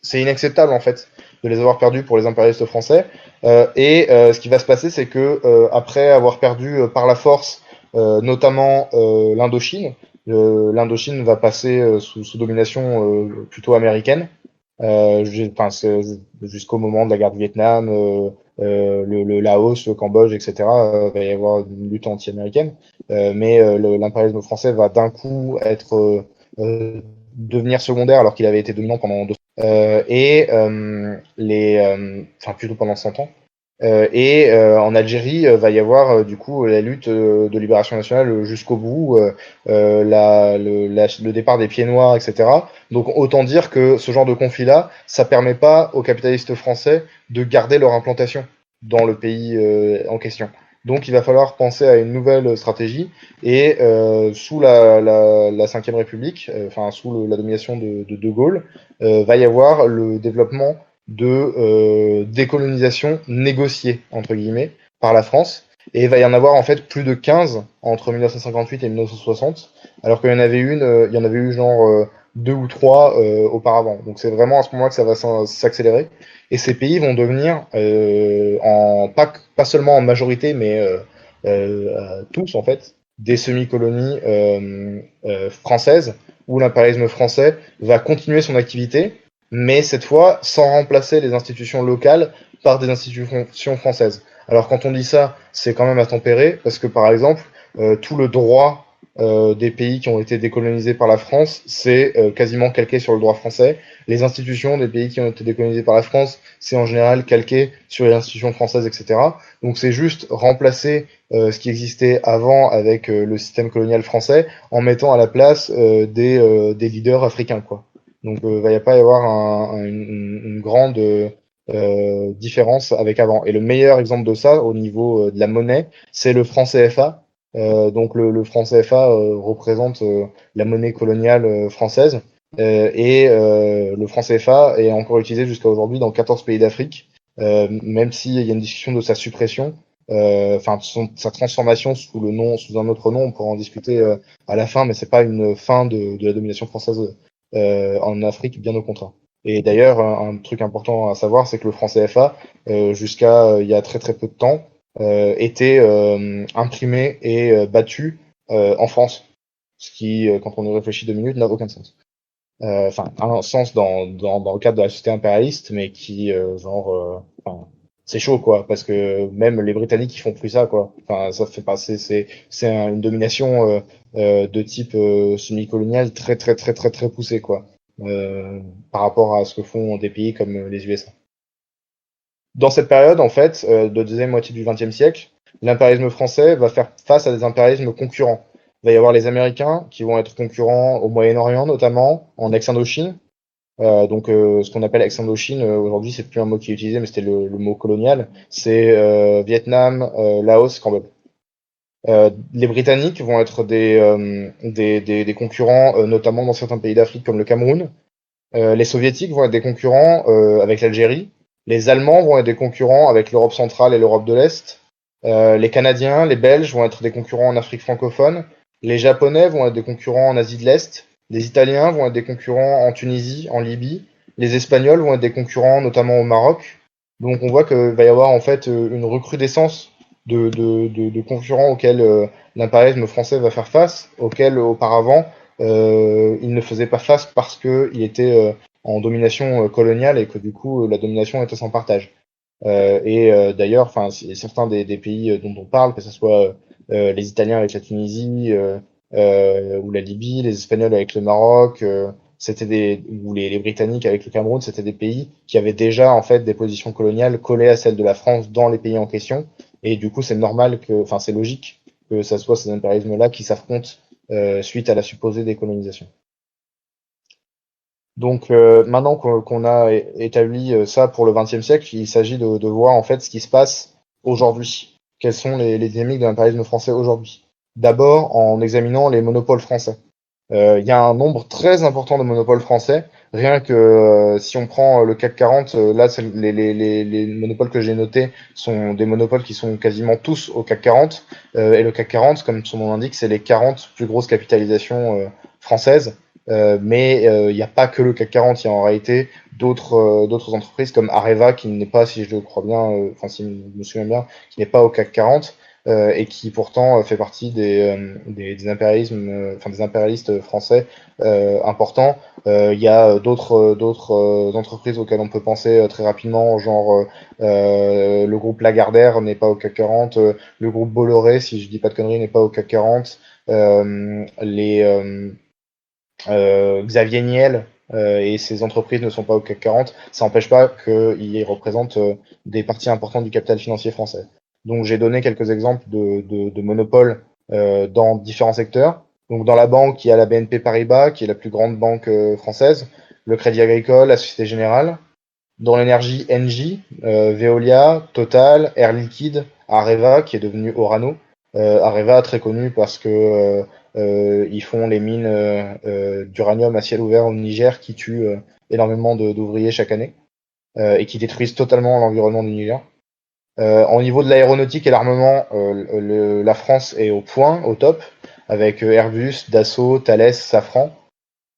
c'est inacceptable en fait de les avoir perdus pour les impérialistes français. Ce qui va se passer, c'est que après avoir perdu par la force, notamment l'Indochine, l'Indochine va passer sous domination plutôt américaine, jusqu'au moment de la guerre du Vietnam, le Laos, le Cambodge, etc. Va y avoir une lutte anti-américaine, l'impérialisme français va d'un coup être devenir secondaire alors qu'il avait été dominant pendant enfin plutôt pendant 100 ans. En Algérie, va y avoir du coup la lutte de libération nationale jusqu'au bout, le départ des pieds noirs, etc. Donc autant dire que ce genre de conflit-là, ça permet pas aux capitalistes français de garder leur implantation dans le pays en question. Donc il va falloir penser à une nouvelle stratégie et sous la Cinquième République, enfin la domination de Gaulle, va y avoir le développement de décolonisation négociée, entre guillemets, par la France. Et il va y en avoir en fait plus de 15 entre 1958 et 1960, alors qu'il y en avait il y en avait eu genre deux ou trois auparavant. Donc c'est vraiment à ce moment-là que ça va s'accélérer. Et ces pays vont devenir, pas seulement en majorité, mais tous en fait, des semi-colonies françaises, où l'impérialisme français va continuer son activité, mais cette fois sans remplacer les institutions locales par des institutions françaises. Alors quand on dit ça, c'est quand même à tempérer, parce que par exemple, tout le droit des pays qui ont été décolonisés par la France, c'est quasiment calqué sur le droit français. Les institutions des pays qui ont été décolonisés par la France, c'est en général calqué sur les institutions françaises, etc. Donc c'est juste remplacer ce qui existait avant avec le système colonial français en mettant à la place des leaders africains, quoi. Donc, il va pas y avoir une grande différence avec avant. Et le meilleur exemple de ça, au niveau de la monnaie, c'est le franc CFA. Donc, le franc CFA représente la monnaie coloniale française. Le franc CFA est encore utilisé jusqu'à aujourd'hui dans 14 pays d'Afrique, même s'il y a une discussion de sa suppression. Enfin, sa transformation sous un autre nom, on pourra en discuter à la fin, mais c'est pas une fin de la domination française en Afrique, bien au contraire. Et d'ailleurs, un truc important à savoir, c'est que le franc CFA, jusqu'à il y a très très peu de temps, était imprimé et battu en France. Ce qui, quand on y réfléchit 2 minutes, n'a aucun sens. Enfin, un sens dans le cadre de la société impérialiste, mais qui, enfin, c'est chaud, quoi, parce que même les Britanniques, ils font plus ça, quoi. Enfin, ça fait pas, c'est une domination de type semi-colonial très, très, très, très, très poussée, quoi, par rapport à ce que font des pays comme les USA. Dans cette période, en fait, de deuxième moitié du XXe siècle, l'impérialisme français va faire face à des impérialismes concurrents. Il va y avoir les Américains qui vont être concurrents au Moyen-Orient, notamment en ex-Indochine. Ce qu'on appelle ex-Indochine, aujourd'hui, c'est plus un mot qui est utilisé, mais c'était le mot colonial. C'est Vietnam, Laos, Cambodge. Les Britanniques vont être des concurrents, notamment dans certains pays d'Afrique comme le Cameroun. Les Soviétiques vont être des concurrents avec l'Algérie. Les Allemands vont être des concurrents avec l'Europe centrale et l'Europe de l'Est. Les Canadiens, les Belges vont être des concurrents en Afrique francophone. Les Japonais vont être des concurrents en Asie de l'Est. Les Italiens vont être des concurrents en Tunisie, en Libye. Les Espagnols vont être des concurrents notamment au Maroc. Donc on voit qu'il va y avoir en fait une recrudescence de concurrents auxquels l'impérialisme français va faire face, auxquels auparavant il ne faisait pas face parce qu'il était en domination coloniale et que du coup la domination était sans partage. D'ailleurs, enfin, certains des pays dont on parle, que ce soit les Italiens avec la Tunisie ou la Libye, les Espagnols avec le Maroc, ou les Britanniques avec le Cameroun, c'était des pays qui avaient déjà en fait des positions coloniales collées à celles de la France dans les pays en question. Et du coup, c'est normal enfin, c'est logique que ça soit ces impérialismes-là qui s'affrontent suite à la supposée décolonisation. Donc maintenant qu'on a établi ça pour le XXe siècle, il s'agit de voir en fait ce qui se passe aujourd'hui. Quelles sont les dynamiques de l'impérialisme français aujourd'hui? D'abord en examinant les monopoles français. Il y a un nombre très important de monopoles français. Rien que si on prend le CAC 40, là, les monopoles que j'ai notés sont des monopoles qui sont quasiment tous au CAC 40. Et le CAC 40, comme son nom l'indique, c'est les 40 plus grosses capitalisations françaises. Mais il n'y a pas que le CAC 40, il y a en réalité d'autres entreprises comme Areva, qui n'est pas, si je le crois bien, enfin si je me souviens bien, qui n'est pas au CAC 40 et qui pourtant fait partie des impérialismes, enfin des impérialistes français importants. Il y a d'autres entreprises auxquelles on peut penser très rapidement, genre le groupe Lagardère n'est pas au CAC 40, le groupe Bolloré, si je dis pas de conneries, n'est pas au CAC 40, les Xavier Niel et ses entreprises ne sont pas au CAC 40, ça n'empêche pas qu'ils représentent des parties importantes du capital financier français. Donc j'ai donné quelques exemples de monopoles dans différents secteurs. Donc dans la banque, il y a la BNP Paribas, qui est la plus grande banque française, le Crédit Agricole, la Société Générale. Dans l'énergie, Engie, Veolia, Total, Air Liquide, Areva, qui est devenu Orano. Areva, très connu parce que ils font les mines d'uranium à ciel ouvert au Niger qui tuent énormément d'ouvriers chaque année et qui détruisent totalement l'environnement du Niger. Au niveau de l'aéronautique et l'armement, la France est au point, au top, avec Airbus, Dassault, Thales, Safran.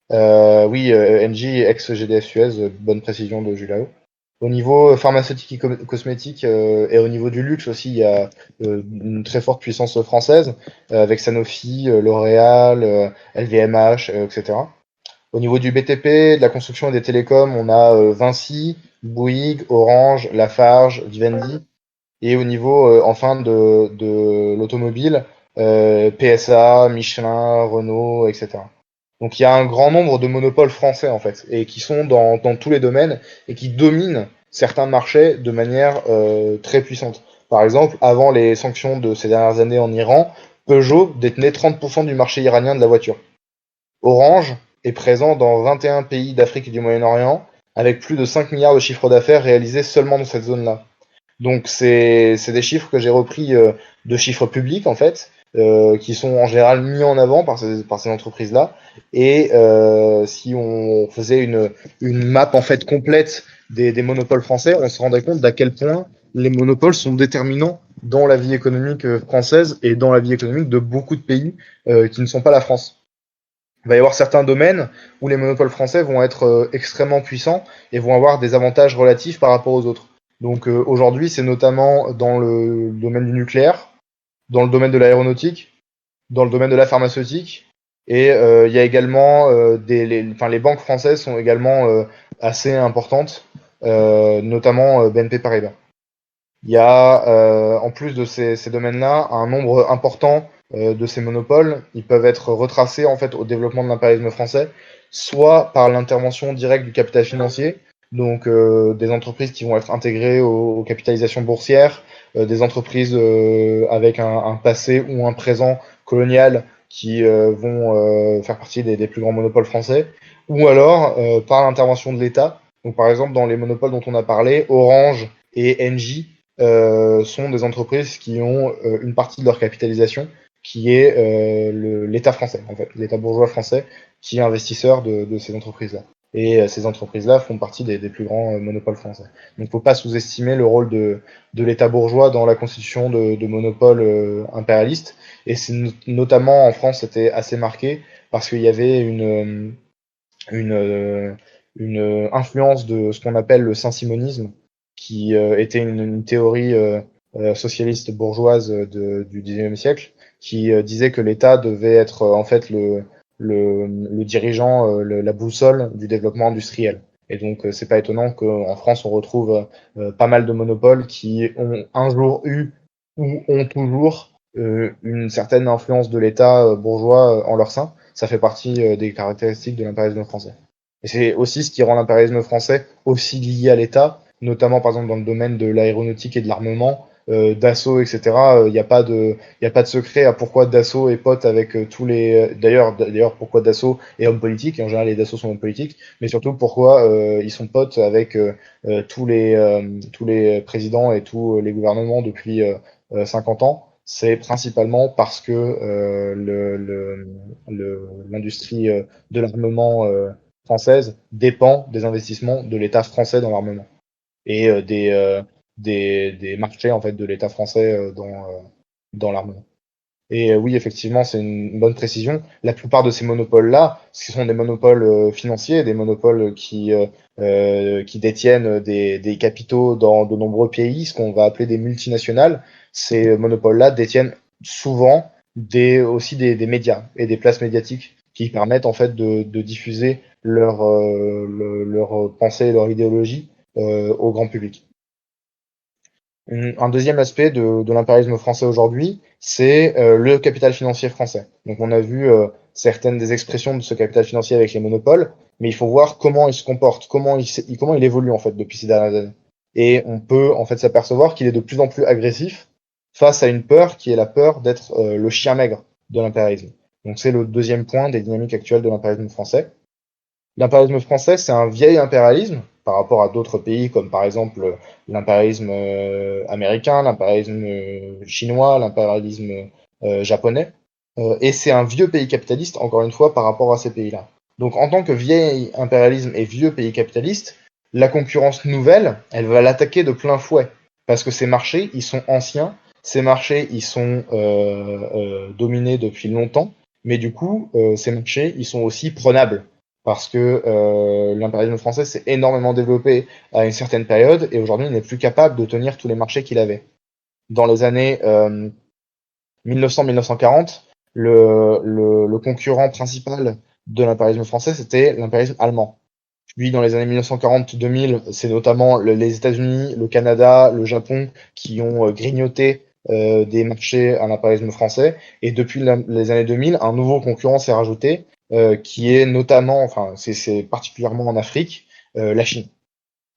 Oui, Engie, ex-GDF Suez, bonne précision de Julao. Au niveau pharmaceutique et cosmétique et au niveau du luxe aussi, il y a une très forte puissance française avec Sanofi, L'Oréal, LVMH, etc. Au niveau du BTP, de la construction et des télécoms, on a Vinci, Bouygues, Orange, Lafarge, Vivendi. Et au niveau enfin de l'automobile, PSA, Michelin, Renault, etc. Donc il y a un grand nombre de monopoles français en fait, et qui sont dans tous les domaines et qui dominent certains marchés de manière très puissante. Par exemple, avant les sanctions de ces dernières années en Iran, Peugeot détenait 30% du marché iranien de la voiture. Orange est présent dans 21 pays d'Afrique et du Moyen-Orient, avec plus de 5 milliards de chiffre d'affaires réalisés seulement dans cette zone-là. Donc c'est des chiffres que j'ai repris de chiffres publics en fait, qui sont en général mis en avant par ces entreprises-là. Et si on faisait une map en fait complète des monopoles français, on se rendrait compte d'à quel point les monopoles sont déterminants dans la vie économique française et dans la vie économique de beaucoup de pays qui ne sont pas la France. Il va y avoir certains domaines où les monopoles français vont être extrêmement puissants et vont avoir des avantages relatifs par rapport aux autres. Donc aujourd'hui, c'est notamment dans le domaine du nucléaire, dans le domaine de l'aéronautique, dans le domaine de la pharmaceutique, et il y a également les banques françaises sont également assez importantes, notamment BNP Paribas. Il y a en plus de ces domaines-là un nombre important de ces monopoles. Ils peuvent être retracés en fait au développement de l'impérialisme français, soit par l'intervention directe du capital financier, donc des entreprises qui vont être intégrées aux capitalisations boursières, des entreprises avec un passé ou un présent colonial qui vont faire partie des plus grands monopoles français, ou alors par l'intervention de l'État. Donc par exemple dans les monopoles dont on a parlé, Orange et Engie sont des entreprises qui ont une partie de leur capitalisation qui est l'État français, en fait, l'État bourgeois français, qui est investisseur de ces entreprises-là. Et ces entreprises-là font partie des plus grands monopoles français. Donc il ne faut pas sous-estimer le rôle de l'État bourgeois dans la constitution de monopoles impérialistes. Et c'est notamment en France, c'était assez marqué parce qu'il y avait une influence de ce qu'on appelle le saint-simonisme, qui était une théorie socialiste bourgeoise du XIXe siècle, qui disait que l'État devait être en fait le dirigeant, la boussole du développement industriel. Et donc c'est pas étonnant qu'en France on retrouve pas mal de monopoles qui ont un jour eu ou ont toujours une certaine influence de l'État bourgeois en leur sein. Ça fait partie des caractéristiques de l'impérialisme français. Et c'est aussi ce qui rend l'impérialisme français aussi lié à l'État, notamment par exemple dans le domaine de l'aéronautique et de l'armement, Dassault, etc. Il n'y a pas de secret à pourquoi Dassault est pote avec tous les. D'ailleurs, pourquoi Dassault est homme politique. En général, les Dassault sont hommes politiques, mais surtout pourquoi ils sont potes avec tous les présidents et tous les gouvernements depuis 50 ans. C'est principalement parce que l'industrie de l'armement française dépend des investissements de l'État français dans l'armement et des marchés en fait de l'État français dans l'armement. Et oui, effectivement, c'est une bonne précision. La plupart de ces monopoles-là, ce sont des monopoles financiers, des monopoles qui détiennent des capitaux dans de nombreux pays, ce qu'on va appeler des multinationales. Ces monopoles-là détiennent souvent aussi des médias et des places médiatiques qui permettent en fait de diffuser leur pensée et leur idéologie au grand public. Un deuxième aspect de l'impérialisme français aujourd'hui, c'est le capital financier français. Donc on a vu certaines des expressions de ce capital financier avec les monopoles, mais il faut voir comment il se comporte, comment il évolue en fait depuis ces dernières années. Et on peut en fait s'apercevoir qu'il est de plus en plus agressif face à une peur qui est la peur d'être le chien maigre de l'impérialisme. Donc c'est le deuxième point des dynamiques actuelles de l'impérialisme français. L'impérialisme français, c'est un vieil impérialisme par rapport à d'autres pays comme par exemple l'impérialisme américain, l'impérialisme chinois, l'impérialisme japonais. Et c'est un vieux pays capitaliste, encore une fois, par rapport à ces pays-là. Donc en tant que vieil impérialisme et vieux pays capitaliste, la concurrence nouvelle, elle va l'attaquer de plein fouet. Parce que ces marchés, ils sont anciens, ces marchés, ils sont dominés depuis longtemps, mais du coup, ces marchés, ils sont aussi prenables parce que l'impérialisme français s'est énormément développé à une certaine période et aujourd'hui il n'est plus capable de tenir tous les marchés qu'il avait. Dans les années 1900-1940, le concurrent principal de l'impérialisme français, c'était l'impérialisme allemand. Puis dans les années 1940-2000, c'est notamment les États-Unis, le Canada, le Japon qui ont grignoté des marchés à l'impérialisme français. Et depuis les années 2000, un nouveau concurrent s'est rajouté, qui est notamment, enfin c'est particulièrement en Afrique, la Chine.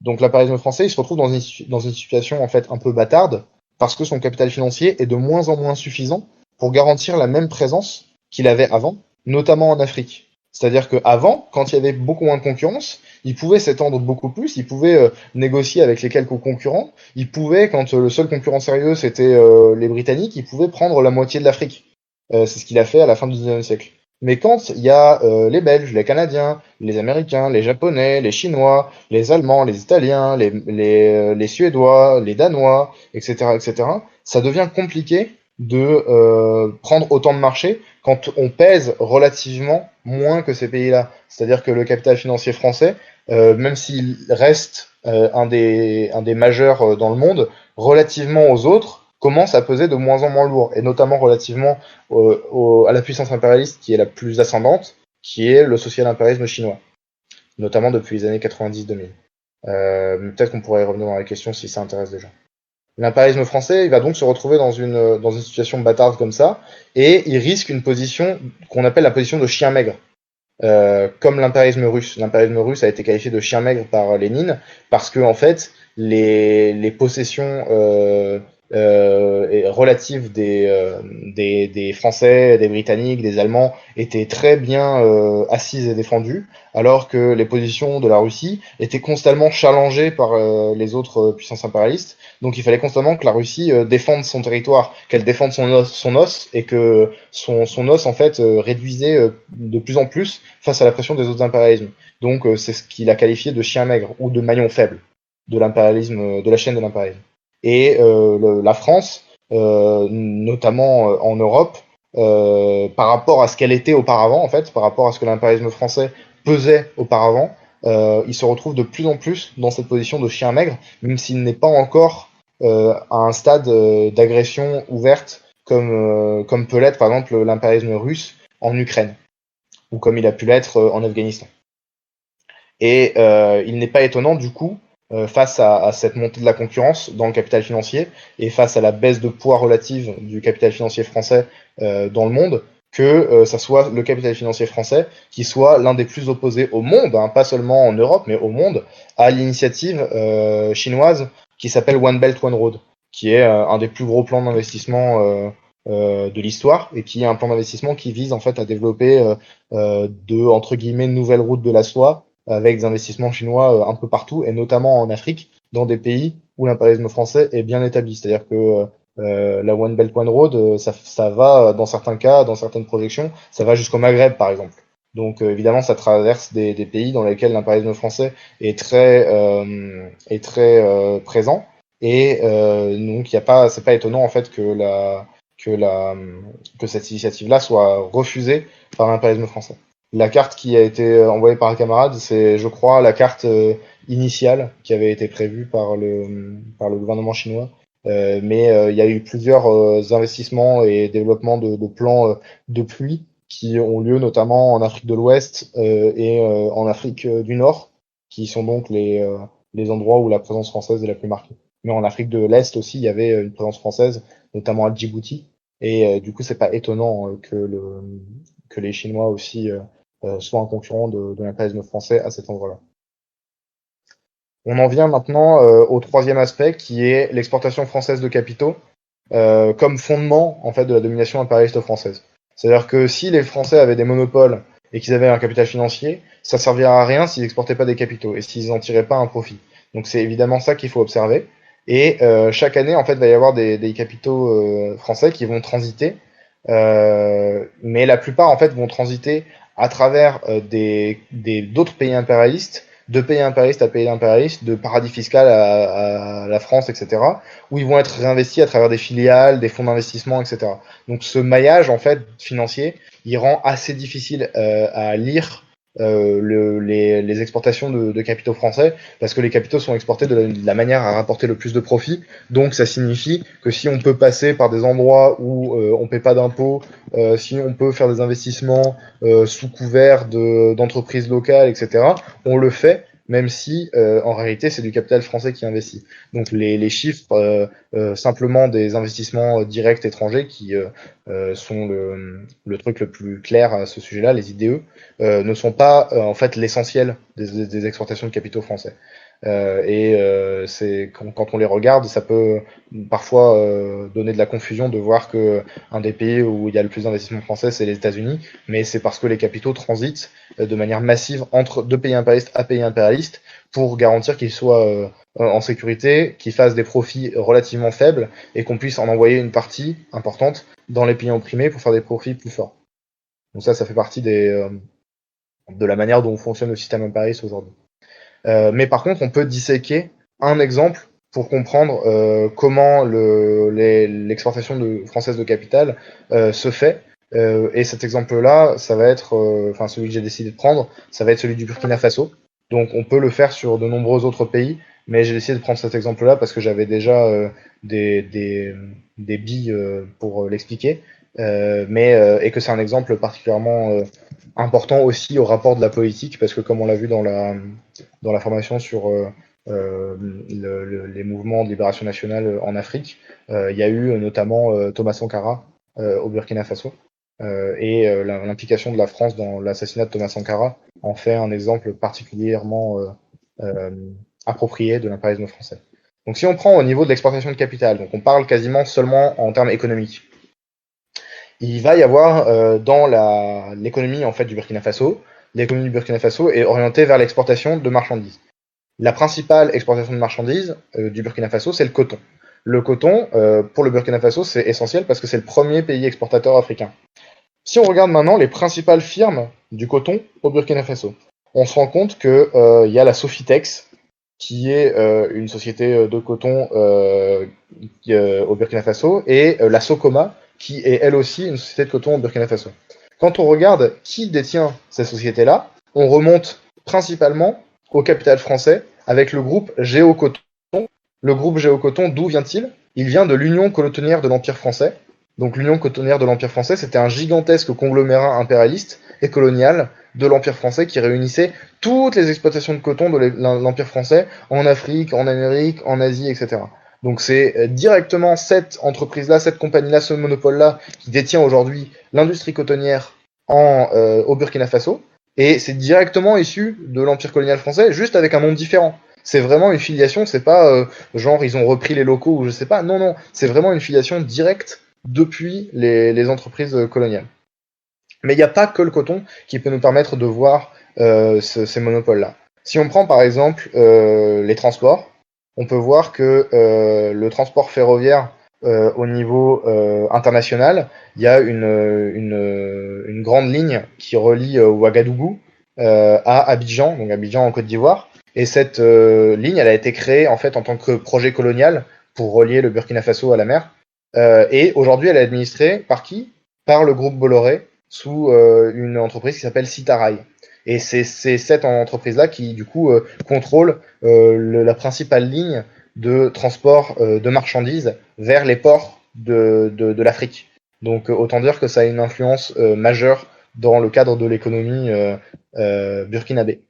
Donc l'impérialisme français, il se retrouve dans une situation en fait un peu bâtarde parce que son capital financier est de moins en moins suffisant pour garantir la même présence qu'il avait avant, notamment en Afrique. C'est-à-dire qu'avant, quand il y avait beaucoup moins de concurrence, il pouvait s'étendre beaucoup plus, il pouvait négocier avec les quelques concurrents, il pouvait, quand le seul concurrent sérieux c'était les Britanniques, il pouvait prendre la moitié de l'Afrique. C'est ce qu'il a fait à la fin du XIXe siècle. Mais quand il y a les Belges, les Canadiens, les Américains, les Japonais, les Chinois, les Allemands, les Italiens, les Suédois, les Danois, etc., ça devient compliqué de prendre autant de marchés quand on pèse relativement moins que ces pays-là. C'est-à-dire que le capital financier français, même s'il reste un des majeurs dans le monde, relativement aux autres, commence à peser de moins en moins lourd, et notamment relativement à la puissance impérialiste qui est la plus ascendante, qui est le social-impérialisme chinois, notamment depuis les années 90-2000. Peut-être qu'on pourrait y revenir dans la question si ça intéresse des gens. L'impérialisme français, il va donc se retrouver dans une situation bâtarde comme ça, et il risque une position qu'on appelle la position de chien maigre. Comme l'impérialisme russe. L'impérialisme russe a été qualifié de chien maigre par Lénine, parce que en fait, les possessions relatives des Français, des Britanniques, des Allemands étaient très bien assises et défendues, alors que les positions de la Russie étaient constamment challengées par les autres puissances impérialistes. Donc il fallait constamment que la Russie défende son territoire, qu'elle défende son os, et que son os en fait réduisait de plus en plus face à la pression des autres impérialismes. Donc c'est ce qu'il a qualifié de chien maigre ou de maillon faible de l'impérialisme, de la chaîne de l'impérialisme. Et la France, notamment en Europe, par rapport à ce qu'elle était auparavant, en fait, par rapport à ce que l'impérialisme français pesait auparavant, il se retrouve de plus en plus dans cette position de chien maigre, même s'il n'est pas encore à un stade d'agression ouverte comme peut l'être par exemple l'impérialisme russe en Ukraine, ou comme il a pu l'être en Afghanistan. Et il n'est pas étonnant du coup, face à cette montée de la concurrence dans le capital financier et face à la baisse de poids relative du capital financier français dans le monde, que ça soit le capital financier français qui soit l'un des plus opposés au monde, hein, pas seulement en Europe, mais au monde, à l'initiative chinoise qui s'appelle One Belt One Road, qui est un des plus gros plans d'investissement de l'histoire, et qui est un plan d'investissement qui vise en fait à développer entre guillemets nouvelles routes de la soie avec des investissements chinois un peu partout, et notamment en Afrique, dans des pays où l'impérialisme français est bien établi. C'est-à-dire que la One Belt One Road, ça va, dans certains cas, dans certaines projections, ça va jusqu'au Maghreb, par exemple. Donc évidemment, ça traverse des pays dans lesquels l'impérialisme français est très présent. Et donc, c'est pas étonnant en fait que, la, que cette initiative-là soit refusée par l'impérialisme français. La carte qui a été envoyée par un camarade, c'est, je crois, la carte initiale qui avait été prévue par le gouvernement chinois. Mais il y a eu plusieurs investissements et développements de plans de pluie qui ont lieu notamment en Afrique de l'Ouest et en Afrique du Nord, qui sont donc les endroits où la présence française est la plus marquée. Mais en Afrique de l'Est aussi, il y avait une présence française, notamment à Djibouti. Et du coup, c'est pas étonnant que les Chinois aussi soient un concurrent de l'impérialisme français à cet endroit-là. On en vient maintenant au troisième aspect, qui est l'exportation française de capitaux comme fondement en fait de la domination impérialiste française. C'est-à-dire que si les Français avaient des monopoles et qu'ils avaient un capital financier, ça servirait à rien s'ils n'exportaient pas des capitaux et s'ils n'en tiraient pas un profit. Donc c'est évidemment ça qu'il faut observer. Et chaque année, en fait, il va y avoir des capitaux français qui vont transiter, mais la plupart, en fait, vont transiter à travers d'autres pays impérialistes, de pays impérialistes à pays impérialistes, de paradis fiscaux à la France, etc., où ils vont être réinvestis à travers des filiales, des fonds d'investissement, etc. Donc ce maillage, en fait, financier, il rend assez difficile à lire les exportations de capitaux français, parce que les capitaux sont exportés de la manière à rapporter le plus de profit. Donc ça signifie que si on peut passer par des endroits où on paie pas d'impôts, si on peut faire des investissements sous couvert d'entreprises locales, etc., on le fait, même si en réalité c'est du capital français qui investit. Donc les chiffres simplement des investissements directs étrangers qui sont le truc le plus clair à ce sujet-là, les IDE, ne sont pas en fait l'essentiel des exportations de capitaux français. C'est quand on les regarde, ça peut parfois donner de la confusion de voir que un des pays où il y a le plus d'investissements français, c'est les États-Unis, mais c'est parce que les capitaux transitent de manière massive entre deux pays impérialistes à pays impérialistes pour garantir qu'ils soient en sécurité, qu'ils fassent des profits relativement faibles et qu'on puisse en envoyer une partie importante dans les pays opprimés pour faire des profits plus forts. Donc ça fait partie de la manière dont fonctionne le système impérialiste aujourd'hui. Mais par contre, on peut disséquer un exemple pour comprendre comment l'exportation française de capital se fait. Et cet exemple-là, ça va être, celui que j'ai décidé de prendre, ça va être celui du Burkina Faso. Donc on peut le faire sur de nombreux autres pays, mais j'ai décidé de prendre cet exemple-là parce que j'avais déjà des billes pour l'expliquer, et que c'est un exemple particulièrement important aussi au rapport de la politique, parce que comme on l'a vu dans la formation sur les mouvements de libération nationale en Afrique, il y a eu notamment Thomas Sankara au Burkina Faso, et l'implication de la France dans l'assassinat de Thomas Sankara en fait un exemple particulièrement approprié de l'impérialisme français. Donc si on prend au niveau de l'exportation de capital, donc on parle quasiment seulement en termes économiques, il va y avoir dans l'économie en fait du Burkina Faso, l'économie du Burkina Faso est orientée vers l'exportation de marchandises. La principale exportation de marchandises du Burkina Faso, c'est le coton. Le coton, pour le Burkina Faso, c'est essentiel parce que c'est le premier pays exportateur africain. Si on regarde maintenant les principales firmes du coton au Burkina Faso, on se rend compte que y a la Sofitex, qui est une société de coton au Burkina Faso, et la Socoma, qui est elle aussi une société de coton au Burkina Faso. Quand on regarde qui détient ces sociétés-là, on remonte principalement au capital français avec le groupe Géocoton. Le groupe Géocoton, d'où vient-il? Il vient de l'Union cotonnière de l'Empire français. Donc l'Union cotonnière de l'Empire français, c'était un gigantesque conglomérat impérialiste et colonial de l'Empire français qui réunissait toutes les exploitations de coton de l'Empire français en Afrique, en Amérique, en Asie, etc. Donc c'est directement cette entreprise-là, cette compagnie-là, ce monopole-là qui détient aujourd'hui l'industrie cotonnière au Burkina Faso. Et c'est directement issu de l'Empire colonial français, juste avec un nom différent. C'est vraiment une filiation, c'est pas genre ils ont repris les locaux ou je sais pas. Non, non, c'est vraiment une filiation directe depuis les entreprises coloniales. Mais il n'y a pas que le coton qui peut nous permettre de voir ces monopoles-là. Si on prend par exemple les transports, on peut voir que le transport ferroviaire au niveau international, il y a une grande ligne qui relie Ouagadougou à Abidjan, donc Abidjan en Côte d'Ivoire. Et cette ligne, elle a été créée en fait en tant que projet colonial pour relier le Burkina Faso à la mer. Et aujourd'hui, elle est administrée par qui? Par le groupe Bolloré, sous une entreprise qui s'appelle Citarail. Et c'est cette entreprise-là qui, du coup, contrôle la principale ligne de transport de marchandises vers les ports de l'Afrique. Donc, autant dire que ça a une influence majeure dans le cadre de l'économie burkinabé.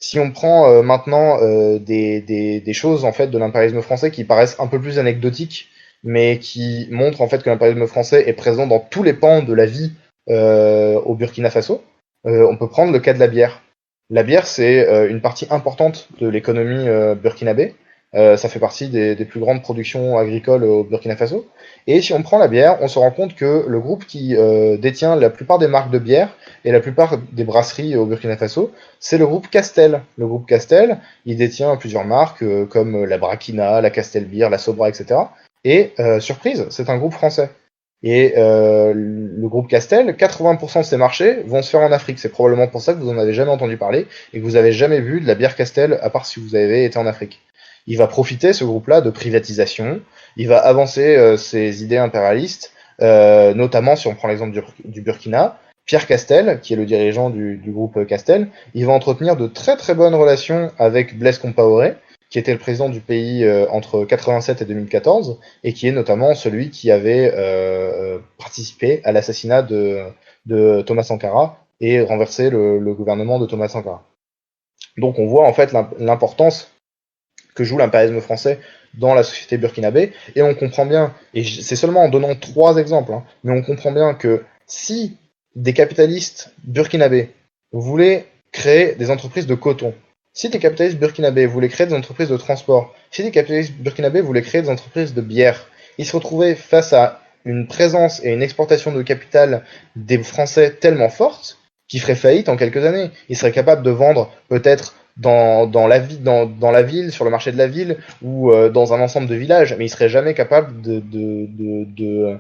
Si on prend maintenant des choses en fait de l'impérialisme français qui paraissent un peu plus anecdotiques, mais qui montrent en fait que l'impérialisme français est présent dans tous les pans de la vie au Burkina Faso, on peut prendre le cas de la bière. La bière, c'est une partie importante de l'économie burkinabé. Ça fait partie des plus grandes productions agricoles au Burkina Faso. Et si on prend la bière, on se rend compte que le groupe qui détient la plupart des marques de bière et la plupart des brasseries au Burkina Faso, c'est le groupe Castel. Le groupe Castel, il détient plusieurs marques comme la Brakina, la Castel Beer, la Sobra, etc. Et surprise, c'est un groupe français. Et le groupe Castel, 80% de ses marchés vont se faire en Afrique. C'est probablement pour ça que vous en avez jamais entendu parler et que vous avez jamais vu de la bière Castel, à part si vous avez été en Afrique. Il va profiter, ce groupe-là, de privatisation. Il va avancer ses idées impérialistes, notamment si on prend l'exemple du Burkina. Pierre Castel, qui est le dirigeant du groupe Castel, il va entretenir de très très bonnes relations avec Blaise Compaoré, qui était le président du pays entre 87 et 2014, et qui est notamment celui qui avait participé à l'assassinat de Thomas Sankara et renversé le gouvernement de Thomas Sankara. Donc on voit en fait l'importance que joue l'impérialisme français dans la société burkinabé, et on comprend bien, et c'est seulement en donnant 3 exemples, hein, mais on comprend bien que si des capitalistes burkinabés voulaient créer des entreprises de coton, si des capitalistes burkinabés voulaient créer des entreprises de transport, si des capitalistes burkinabés voulaient créer des entreprises de bière, ils se retrouvaient face à une présence et une exportation de capital des Français tellement forte qu'ils feraient faillite en quelques années. Ils seraient capables de vendre peut-être dans la ville, sur le marché de la ville ou dans un ensemble de villages, mais ils seraient jamais capables de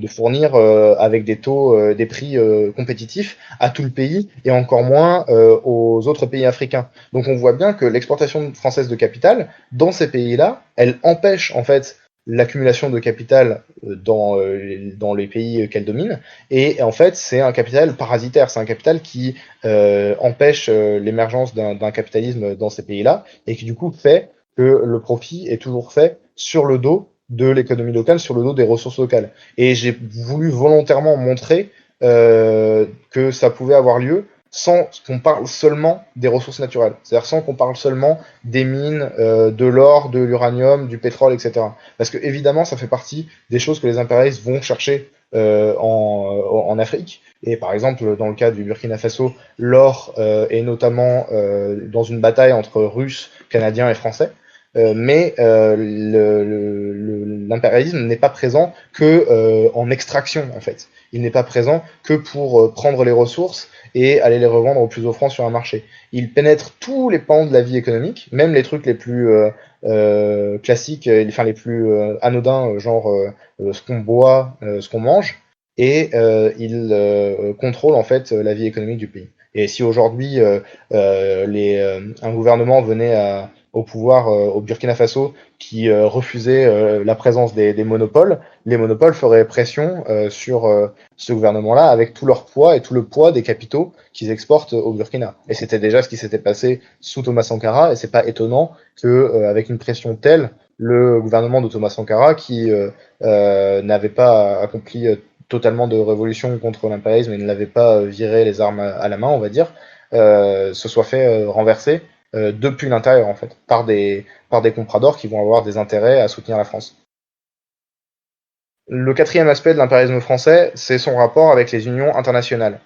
fournir avec des taux, des prix compétitifs à tout le pays et encore moins aux autres pays africains. Donc on voit bien que l'exportation française de capital dans ces pays-là, elle empêche en fait l'accumulation de capital dans les pays qu'elle domine, et en fait c'est un capital parasitaire, c'est un capital qui empêche l'émergence d'un capitalisme dans ces pays-là, et qui du coup fait que le profit est toujours fait sur le dos de l'économie locale, sur le dos des ressources locales. Et j'ai voulu volontairement montrer que ça pouvait avoir lieu sans qu'on parle seulement des ressources naturelles, c'est-à-dire sans qu'on parle seulement des mines, de l'or, de l'uranium, du pétrole, etc. Parce que évidemment, ça fait partie des choses que les impérialistes vont chercher en Afrique. Et par exemple, dans le cas du Burkina Faso, l'or est notamment dans une bataille entre Russes, Canadiens et Français. Mais l'impérialisme n'est pas présent que en extraction, en fait. Il n'est pas présent que pour prendre les ressources et aller les revendre au plus offrant sur un marché. Il pénètre tous les pans de la vie économique, même les trucs les plus classiques, enfin les plus anodins, genre ce qu'on boit, ce qu'on mange, et il contrôle en fait la vie économique du pays. Et si aujourd'hui un gouvernement venait au pouvoir au Burkina Faso qui refusait la présence des monopoles, les monopoles feraient pression sur ce gouvernement-là avec tout leur poids et tout le poids des capitaux qu'ils exportent au Burkina. Et c'était déjà ce qui s'était passé sous Thomas Sankara, et c'est pas étonnant que avec une pression telle, le gouvernement de Thomas Sankara, qui n'avait pas accompli totalement de révolution contre l'impérialisme et ne l'avait pas viré les armes à la main, on va dire, se soit fait renverser depuis l'intérieur, en fait, par des compradors qui vont avoir des intérêts à soutenir la France. Le 4e aspect de l'impérialisme français, c'est son rapport avec les unions internationales.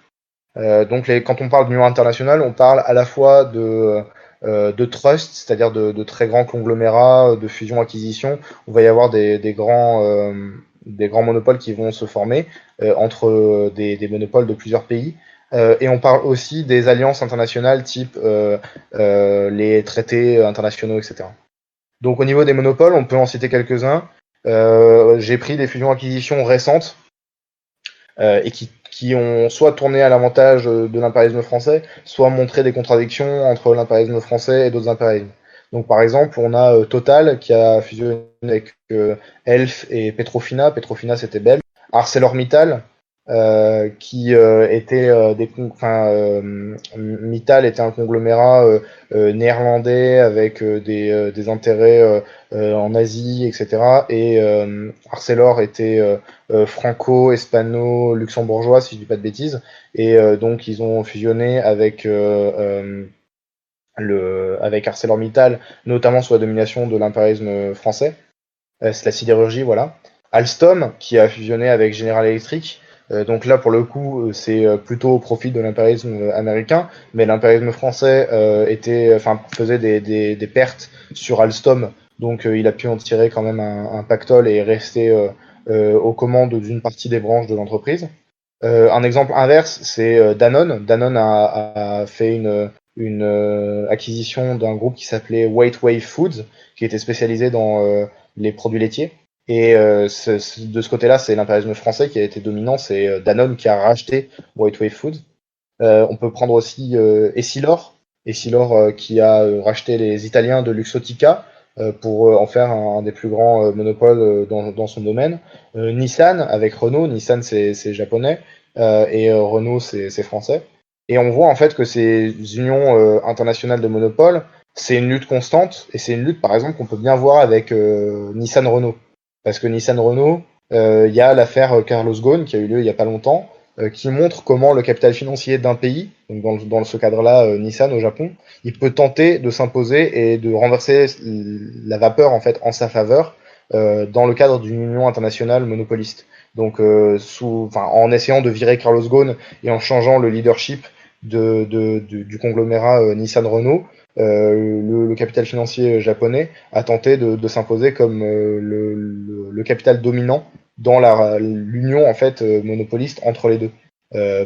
Donc quand on parle d'union internationale, on parle à la fois de de trust, c'est-à-dire de très grands conglomérats, de fusion-acquisition, où il va y avoir des grands monopoles qui vont se former entre des monopoles de plusieurs pays. Et on parle aussi des alliances internationales type les traités internationaux, etc. Donc au niveau des monopoles, on peut en citer quelques-uns. J'ai pris des fusions-acquisitions récentes et qui ont soit tourné à l'avantage de l'impérialisme français, soit montré des contradictions entre l'impérialisme français et d'autres impérialismes. Donc par exemple, on a Total qui a fusionné avec Elf et Petrofina. Petrofina, c'était belge. ArcelorMittal, qui était Mittal était un conglomérat néerlandais avec des intérêts en Asie, etc. Et Arcelor était franco-hispano-luxembourgeois, si je dis pas de bêtises. Et donc ils ont fusionné avec ArcelorMittal, notamment sous la domination de l'impérialisme français. C'est la sidérurgie, voilà. Alstom, qui a fusionné avec General Electric. Donc là, pour le coup, c'est plutôt au profit de l'impérialisme américain, mais l'impérialisme français faisait des pertes sur Alstom, donc il a pu en tirer quand même un pactole et rester aux commandes d'une partie des branches de l'entreprise. Un exemple inverse, c'est Danone. Danone a fait une acquisition d'un groupe qui s'appelait White Wave Foods, qui était spécialisé dans les produits laitiers. Et de ce côté-là, c'est l'impérialisme français qui a été dominant, c'est Danone qui a racheté White Wave Foods. On peut prendre aussi Essilor, qui a racheté les Italiens de Luxottica pour en faire un des plus grands monopoles dans son domaine. Nissan avec Renault, Nissan c'est japonais et Renault c'est français. Et on voit en fait que ces unions internationales de monopoles, c'est une lutte constante et c'est une lutte par exemple qu'on peut bien voir avec Nissan Renault. Parce que Nissan Renault, il y a l'affaire Carlos Ghosn qui a eu lieu il y a pas longtemps, qui montre comment le capital financier d'un pays, donc dans ce cadre-là, Nissan au Japon, il peut tenter de s'imposer et de renverser la vapeur en fait en sa faveur dans le cadre d'une union internationale monopoliste. Donc en essayant de virer Carlos Ghosn et en changeant le leadership du conglomérat Nissan Renault, le capital financier japonais a tenté de s'imposer comme le capital dominant dans l'union en fait monopoliste entre les deux.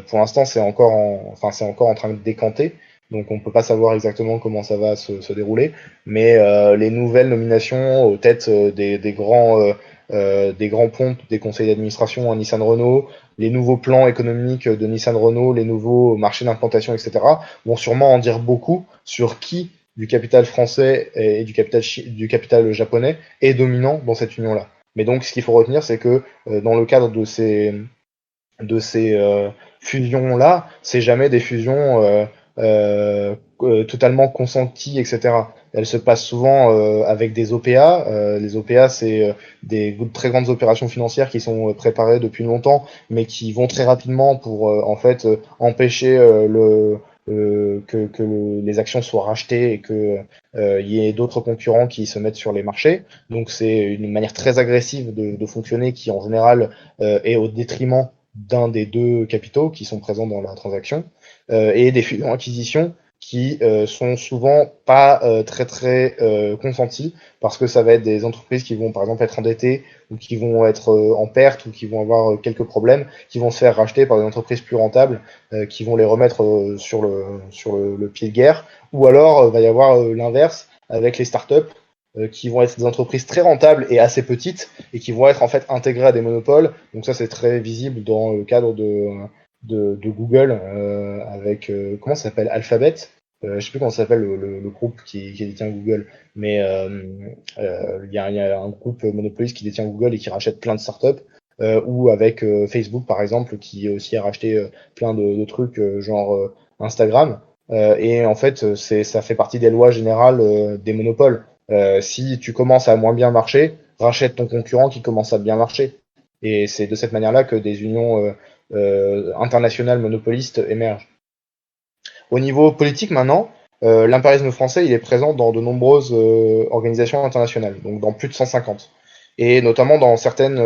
Pour l'instant, c'est encore en train de décanter, donc on peut pas savoir exactement comment ça va se dérouler, mais les nouvelles nominations aux têtes des grands pontes des conseils d'administration à Nissan Renault, les nouveaux plans économiques de Nissan Renault, les nouveaux marchés d'implantation, etc., vont sûrement en dire beaucoup sur qui du capital français et du capital japonais est dominant dans cette union-là. Mais donc, ce qu'il faut retenir, c'est que dans le cadre de ces fusions-là, c'est jamais des fusions totalement consenties, etc. Elles se passent souvent avec des OPA. Les OPA, c'est des très grandes opérations financières qui sont préparées depuis longtemps, mais qui vont très rapidement pour en fait empêcher les actions soient rachetées et que y ait d'autres concurrents qui se mettent sur les marchés. Donc c'est une manière très agressive de fonctionner qui en général est au détriment d'un des deux capitaux qui sont présents dans la transaction, et des fusions-acquisitions qui sont souvent pas très consenties, parce que ça va être des entreprises qui vont par exemple être endettées ou qui vont être en perte ou qui vont avoir quelques problèmes, qui vont se faire racheter par des entreprises plus rentables qui vont les remettre sur le pied de guerre, ou alors va y avoir l'inverse avec les startups qui vont être des entreprises très rentables et assez petites et qui vont être en fait intégrées à des monopoles. Donc ça c'est très visible dans le cadre de Google avec comment ça s'appelle, Alphabet. Je sais plus comment ça s'appelle le groupe qui détient Google, mais il y a un groupe monopoliste qui détient Google et qui rachète plein de startups. Ou avec Facebook par exemple qui aussi a racheté plein de trucs genre Instagram. Et en fait ça fait partie des lois générales des monopoles. Si tu commences à moins bien marcher, rachète ton concurrent qui commence à bien marcher. Et c'est de cette manière-là que des unions internationales monopolistes émergent. Au niveau politique maintenant, l'impérialisme français il est présent dans de nombreuses organisations internationales, donc dans plus de 150. Et notamment dans certaines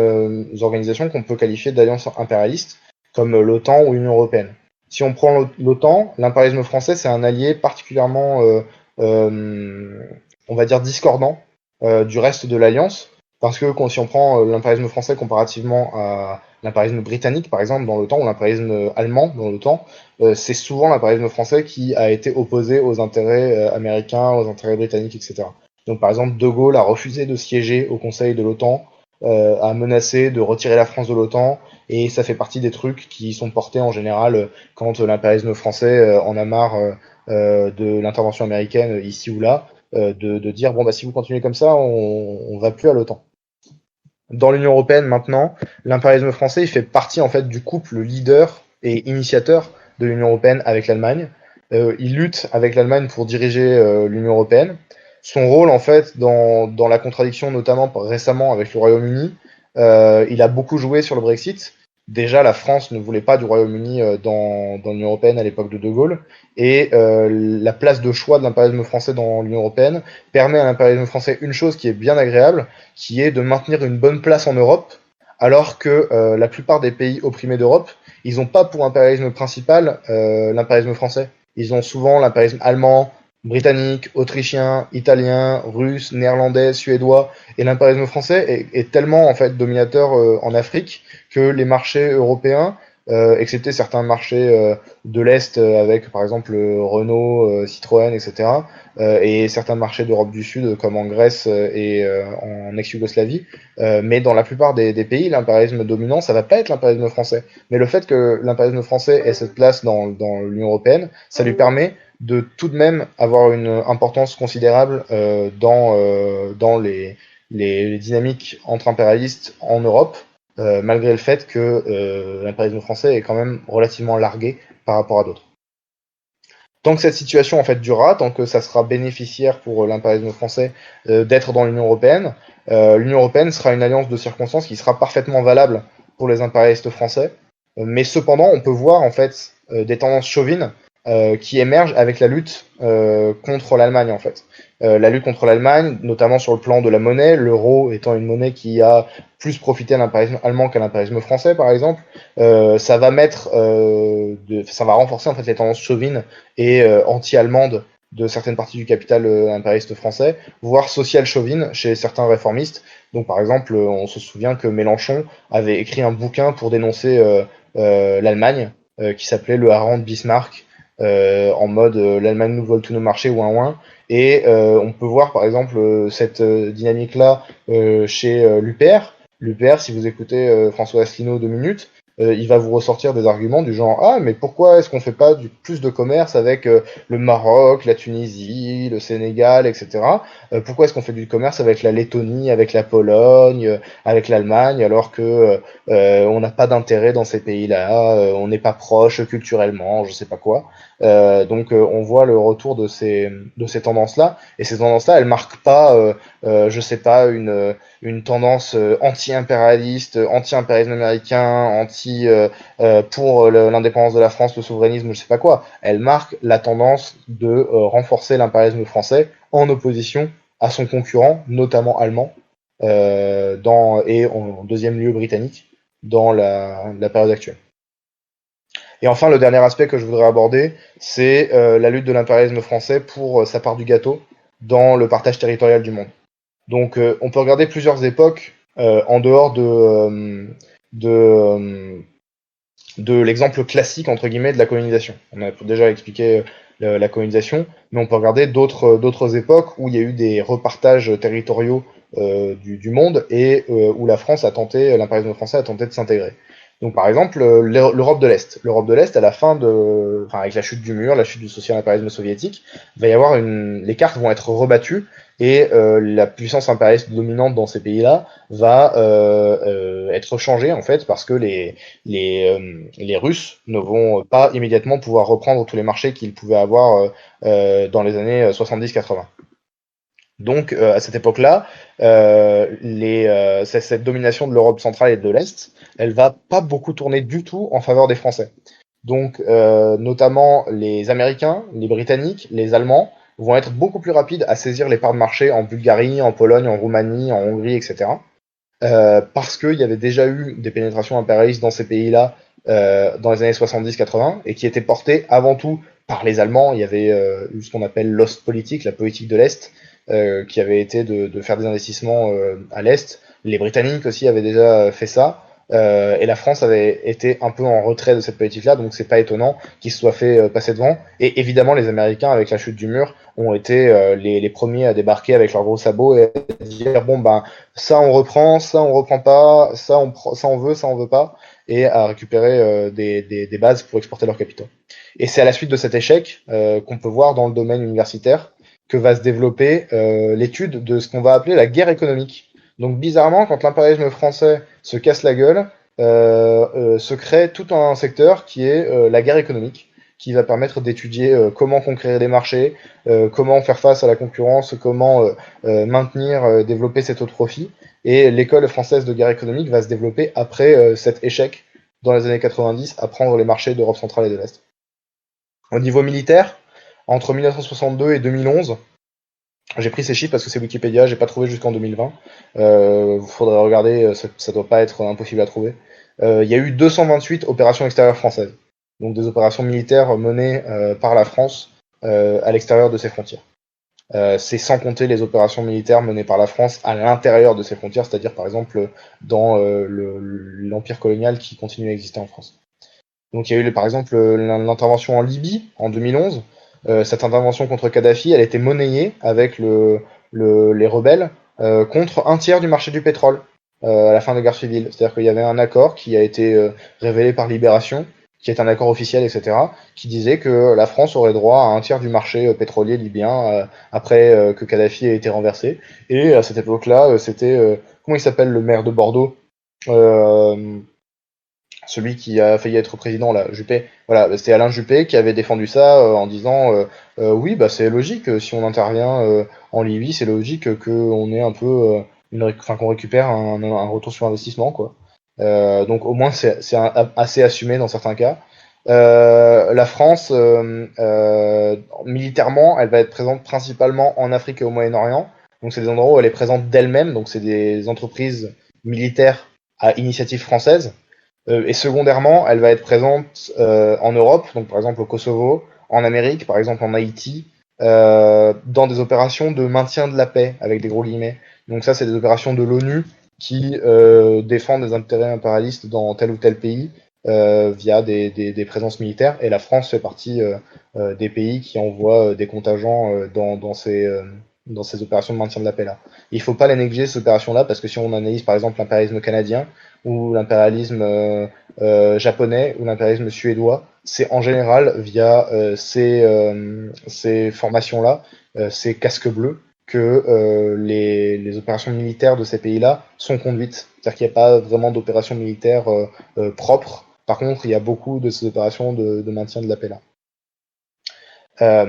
organisations qu'on peut qualifier d'alliances impérialistes, comme l'OTAN ou l'Union européenne. Si on prend l'OTAN, l'impérialisme français c'est un allié particulièrement on va dire, discordant du reste de l'Alliance. Parce que si on prend l'impérialisme français comparativement à l'impérialisme britannique, par exemple, dans l'OTAN, ou l'impérialisme allemand dans l'OTAN, c'est souvent l'impérialisme français qui a été opposé aux intérêts américains, aux intérêts britanniques, etc. Donc, par exemple, De Gaulle a refusé de siéger au Conseil de l'OTAN, a menacé de retirer la France de l'OTAN, et ça fait partie des trucs qui sont portés en général quand l'impérialisme français en a marre de l'intervention américaine ici ou là, de dire bon bah si vous continuez comme ça, on va plus à l'OTAN. Dans l'Union européenne maintenant, l'impérialisme français il fait partie en fait du couple leader et initiateur de l'Union européenne avec l'Allemagne. Il lutte avec l'Allemagne pour diriger l'Union européenne. Son rôle en fait dans la contradiction notamment récemment avec le Royaume-Uni, il a beaucoup joué sur le Brexit. Déjà, la France ne voulait pas du Royaume-Uni dans l'Union européenne à l'époque de De Gaulle, et la place de choix de l'impérialisme français dans l'Union européenne permet à l'impérialisme français une chose qui est bien agréable, qui est de maintenir une bonne place en Europe, alors que la plupart des pays opprimés d'Europe, ils n'ont pas pour impérialisme principal l'impérialisme français. Ils ont souvent l'impérialisme allemand, britannique, autrichien, italien, russe, néerlandais, suédois, et l'impérialisme français est tellement en fait dominateur en Afrique que les marchés européens, excepté certains marchés de l'Est avec par exemple Renault, Citroën, etc., et certains marchés d'Europe du Sud comme en Grèce et en ex-Yougoslavie, mais dans la plupart des pays, l'impérialisme dominant, ça va pas être l'impérialisme français. Mais le fait que l'impérialisme français ait cette place dans l'Union européenne, ça lui permet de tout de même avoir une importance considérable dans les dynamiques entre impérialistes en Europe, malgré le fait que l'impérialisme français est quand même relativement largué par rapport à d'autres. Tant que cette situation en fait durera, tant que ça sera bénéficiaire pour l'impérialisme français d'être dans l'Union européenne sera une alliance de circonstances qui sera parfaitement valable pour les impérialistes français. Mais cependant, on peut voir en fait des tendances chauvines qui émergent avec la lutte contre l'Allemagne en fait. La lutte contre l'Allemagne, notamment sur le plan de la monnaie, l'euro étant une monnaie qui a plus profité à l'impérialisme allemand qu'à l'impérialisme français par exemple, ça va renforcer en fait les tendances chauvines et anti-allemandes de certaines parties du capital impérialiste français, voire social chauvine chez certains réformistes. Donc par exemple, on se souvient que Mélenchon avait écrit un bouquin pour dénoncer l'Allemagne qui s'appelait Le Hareng de Bismarck, en mode l'Allemagne nous vole tous nos marchés, ouin ouin. Et on peut voir par exemple cette dynamique-là chez l'UPR. L'UPR, si vous écoutez François Asselineau 2 minutes, il va vous ressortir des arguments du genre ah mais pourquoi est-ce qu'on fait pas plus de commerce avec le Maroc, la Tunisie, le Sénégal, etc. Pourquoi est-ce qu'on fait du commerce avec la Lettonie, avec la Pologne, avec l'Allemagne alors que on n'a pas d'intérêt dans ces pays-là, on n'est pas proche culturellement, je sais pas quoi. Donc on voit le retour de ces tendances-là, et ces tendances-là elles marquent pas je sais pas une tendance anti-impérialiste, anti-impérialisme américain, pour l'indépendance de la France, le souverainisme, je sais pas quoi. Elle marque la tendance de renforcer l'impérialisme français en opposition à son concurrent, notamment allemand, et en deuxième lieu britannique, dans la période actuelle. Et enfin, le dernier aspect que je voudrais aborder, c'est la lutte de l'impérialisme français pour sa part du gâteau dans le partage territorial du monde. Donc, on peut regarder plusieurs époques en dehors de l'exemple classique entre guillemets de la colonisation. On a déjà expliqué la colonisation, mais on peut regarder d'autres époques où il y a eu des repartages territoriaux du monde et où l'impérialisme français a tenté de s'intégrer. Donc par exemple l'Europe de l'Est. L'Europe de l'Est à la fin avec la chute du mur, la chute du social-impérialisme soviétique, va y avoir les cartes vont être rebattues et la puissance impérialiste dominante dans ces pays-là va être changée en fait parce que les Russes ne vont pas immédiatement pouvoir reprendre tous les marchés qu'ils pouvaient avoir dans les années 70-80. Donc à cette époque-là, cette domination de l'Europe centrale et de l'Est, elle va pas beaucoup tourner du tout en faveur des Français. Donc notamment les Américains, les Britanniques, les Allemands vont être beaucoup plus rapides à saisir les parts de marché en Bulgarie, en Pologne, en Roumanie, en Hongrie, etc. Parce qu'il y avait déjà eu des pénétrations impérialistes dans ces pays-là dans les années 70-80 et qui étaient portées avant tout par les Allemands. Il y avait eu ce qu'on appelle l'Ostpolitik, la politique de l'Est, qui avait été de faire des investissements à l'Est. Les Britanniques aussi avaient déjà fait ça. Et la France avait été un peu en retrait de cette politique-là, donc c'est pas étonnant qu'ils se soient fait passer devant. Et évidemment, les Américains, avec la chute du mur, ont été les premiers à débarquer avec leurs gros sabots et à dire bon ben ça on reprend pas, ça on veut, ça on veut pas, et à récupérer des bases pour exporter leurs capitaux. Et c'est à la suite de cet échec qu'on peut voir dans le domaine universitaire que va se développer l'étude de ce qu'on va appeler la guerre économique. Donc bizarrement, quand l'impérialisme français se casse la gueule, se crée tout un secteur qui est la guerre économique, qui va permettre d'étudier comment conquérir les marchés, comment faire face à la concurrence, comment maintenir, développer ses taux de profit. Et l'école française de guerre économique va se développer après cet échec dans les années 90 à prendre les marchés d'Europe centrale et de l'Est. Au niveau militaire, entre 1962 et 2011, j'ai pris ces chiffres parce que c'est Wikipédia, j'ai pas trouvé jusqu'en 2020. Faudrait regarder, ça doit pas être impossible à trouver. Il y a eu 228 opérations extérieures françaises, donc des opérations militaires menées par la France à l'extérieur de ses frontières. C'est sans compter les opérations militaires menées par la France à l'intérieur de ses frontières, c'est-à-dire par exemple dans l'empire colonial qui continue à exister en France. Donc il y a eu par exemple l'intervention en Libye en 2011. Cette intervention contre Kadhafi, elle a été monnayée avec les rebelles contre un tiers du marché du pétrole à la fin de la guerre civile. C'est-à-dire qu'il y avait un accord qui a été révélé par Libération, qui est un accord officiel, etc., qui disait que la France aurait droit à un tiers du marché pétrolier libyen après que Kadhafi ait été renversé. Et à cette époque-là, c'était comment il s'appelle le maire de Bordeaux euh, celui qui a failli être président là, Juppé. Voilà, c'était Alain Juppé qui avait défendu ça en disant oui, bah c'est logique si on intervient en Libye, c'est logique que on ait un peu enfin qu'on récupère un retour sur investissement quoi. Donc au moins c'est assez assumé dans certains cas. La France, militairement, elle va être présente principalement en Afrique et au Moyen-Orient. Donc c'est des endroits où elle est présente d'elle-même. Donc c'est des entreprises militaires à initiative française. Et secondairement, elle va être présente en Europe, donc par exemple au Kosovo, en Amérique, par exemple en Haïti, dans des opérations de maintien de la paix, avec des gros guillemets. Donc ça, c'est des opérations de l'ONU qui défendent des intérêts impérialistes dans tel ou tel pays via des présences militaires. Et la France fait partie des pays qui envoient des contingents dans ces opérations de maintien de la paix là. Il ne faut pas les négliger ces opérations là parce que si on analyse par exemple l'impérialisme canadien, ou l'impérialisme japonais ou l'impérialisme suédois, c'est en général via ces formations-là, ces casques bleus, que les opérations militaires de ces pays-là sont conduites. C'est-à-dire qu'il n'y a pas vraiment d'opérations militaires propres. Par contre, il y a beaucoup de ces opérations de maintien de la paix là.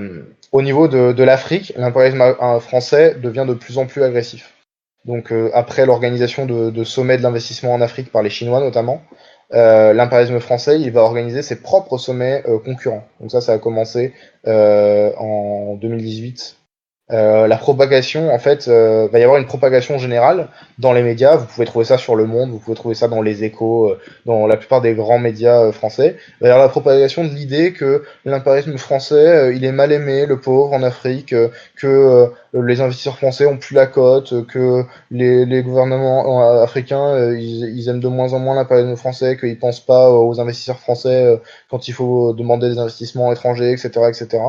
Au niveau de l'Afrique, l'impérialisme français devient de plus en plus agressif. Donc après l'organisation de sommets de l'investissement en Afrique par les Chinois notamment, l'impérialisme français il va organiser ses propres sommets concurrents. Donc ça a commencé en 2018 la propagation, en fait, va y avoir une propagation générale dans les médias. Vous pouvez trouver ça sur Le Monde, vous pouvez trouver ça dans Les Échos, dans la plupart des grands médias français. Il va y avoir la propagation de l'idée que l'impérialisme français, il est mal aimé, le pauvre en Afrique, que les investisseurs français ont plus la cote, que les gouvernements africains, ils aiment de moins en moins l'impérialisme français, qu'ils pensent pas aux investisseurs français quand il faut demander des investissements étrangers, etc., etc.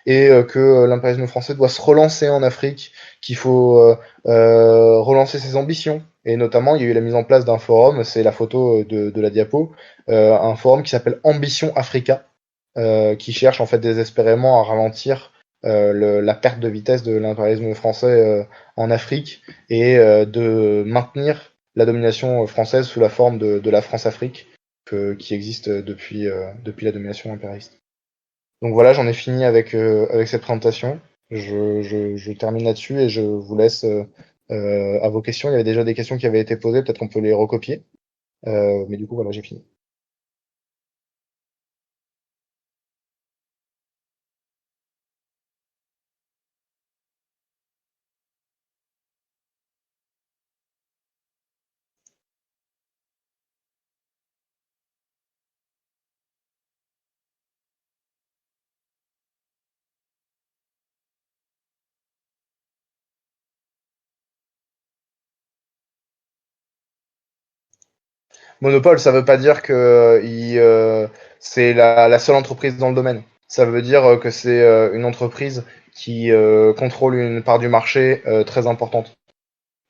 Et que l'impérialisme français doit se relancer en Afrique, qu'il faut relancer ses ambitions. Et notamment, il y a eu la mise en place d'un forum, c'est la photo de la diapo, un forum qui s'appelle Ambition Africa, qui cherche en fait désespérément à ralentir la perte de vitesse de l'impérialisme français en Afrique et de maintenir la domination française sous la forme de la France-Afrique qui existe depuis la domination impérialiste. Donc voilà, j'en ai fini avec cette présentation. Je termine là-dessus et je vous laisse à vos questions. Il y avait déjà des questions qui avaient été posées, peut-être qu'on peut les recopier. Mais du coup, voilà, j'ai fini. Monopole, ça veut pas dire que c'est la seule entreprise dans le domaine. Ça veut dire que c'est une entreprise qui contrôle une part du marché très importante.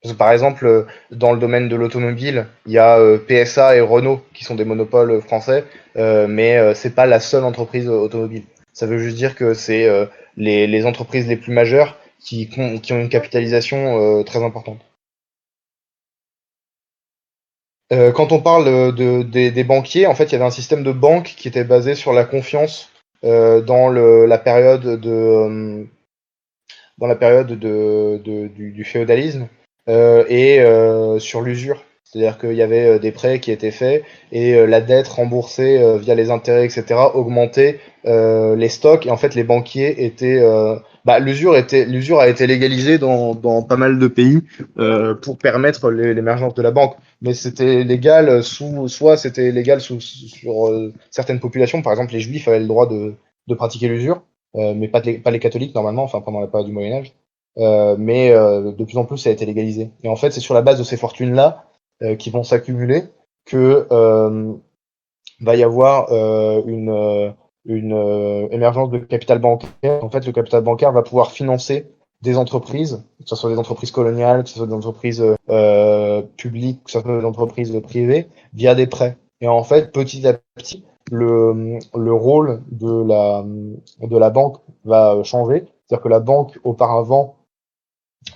Parce que, par exemple, dans le domaine de l'automobile, il y a PSA et Renault qui sont des monopoles français, mais c'est pas la seule entreprise automobile. Ça veut juste dire que c'est les entreprises les plus majeures qui ont une capitalisation très importante. Quand on parle des banquiers, en fait, il y avait un système de banque qui était basé sur la confiance dans la période du féodalisme et sur l'usure. C'est-à-dire qu'il y avait des prêts qui étaient faits et la dette remboursée via les intérêts, etc., augmentait les stocks. Et en fait, les banquiers étaient... l'usure a été légalisée dans pas mal de pays pour permettre l'émergence de la banque. Mais c'était légal soit c'était légal sur certaines populations. Par exemple, les juifs avaient le droit de pratiquer l'usure, mais pas les catholiques normalement, enfin pendant la période du Moyen Âge. Mais de plus en plus, ça a été légalisé. Et en fait, c'est sur la base de ces fortunes-là qui vont s'accumuler que va y avoir une émergence de capital bancaire. En fait, le capital bancaire va pouvoir financer des entreprises, que ce soit des entreprises coloniales, que ce soit des entreprises publiques, que ce soit des entreprises privées, via des prêts. Et en fait, petit à petit, le rôle de la banque va changer. C'est-à-dire que la banque, auparavant,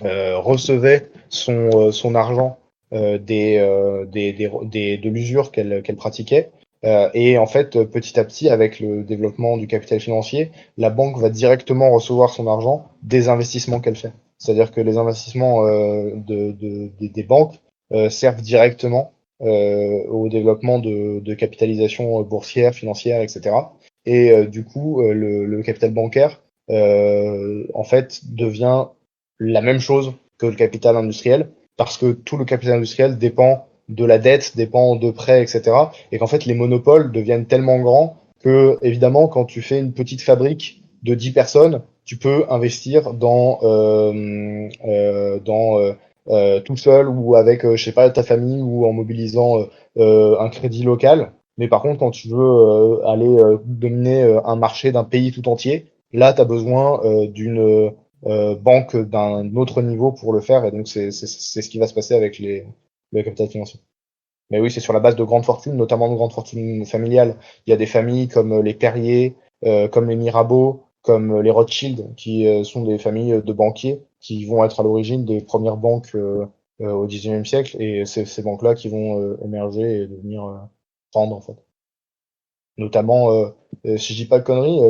recevait son argent de l'usure qu'elle pratiquait. Et en fait, petit à petit, avec le développement du capital financier, la banque va directement recevoir son argent des investissements qu'elle fait. C'est-à-dire que les investissements des banques servent directement au développement de capitalisation boursière, financière, etc. Et du coup, le capital bancaire, en fait, devient la même chose que le capital industriel, parce que tout le capital industriel dépend de la dette, dépend de prêts, etc. Et qu'en fait, les monopoles deviennent tellement grands que, évidemment, quand tu fais une petite fabrique de 10 personnes, tu peux investir tout seul ou avec, je sais pas, ta famille ou en mobilisant un crédit local. Mais par contre, quand tu veux aller dominer un marché d'un pays tout entier, là, tu as besoin d'une banque d'un autre niveau pour le faire. Et donc, c'est ce qui va se passer avec le capital financier. Mais oui, c'est sur la base de grandes fortunes, notamment de grandes fortunes familiales. Il y a des familles comme les Perrier, comme les Mirabeau, comme les Rothschild, qui sont des familles de banquiers qui vont être à l'origine des premières banques au XIXe siècle. Et c'est ces banques-là qui vont émerger et devenir grandes, en fait. Notamment, si je dis pas de conneries,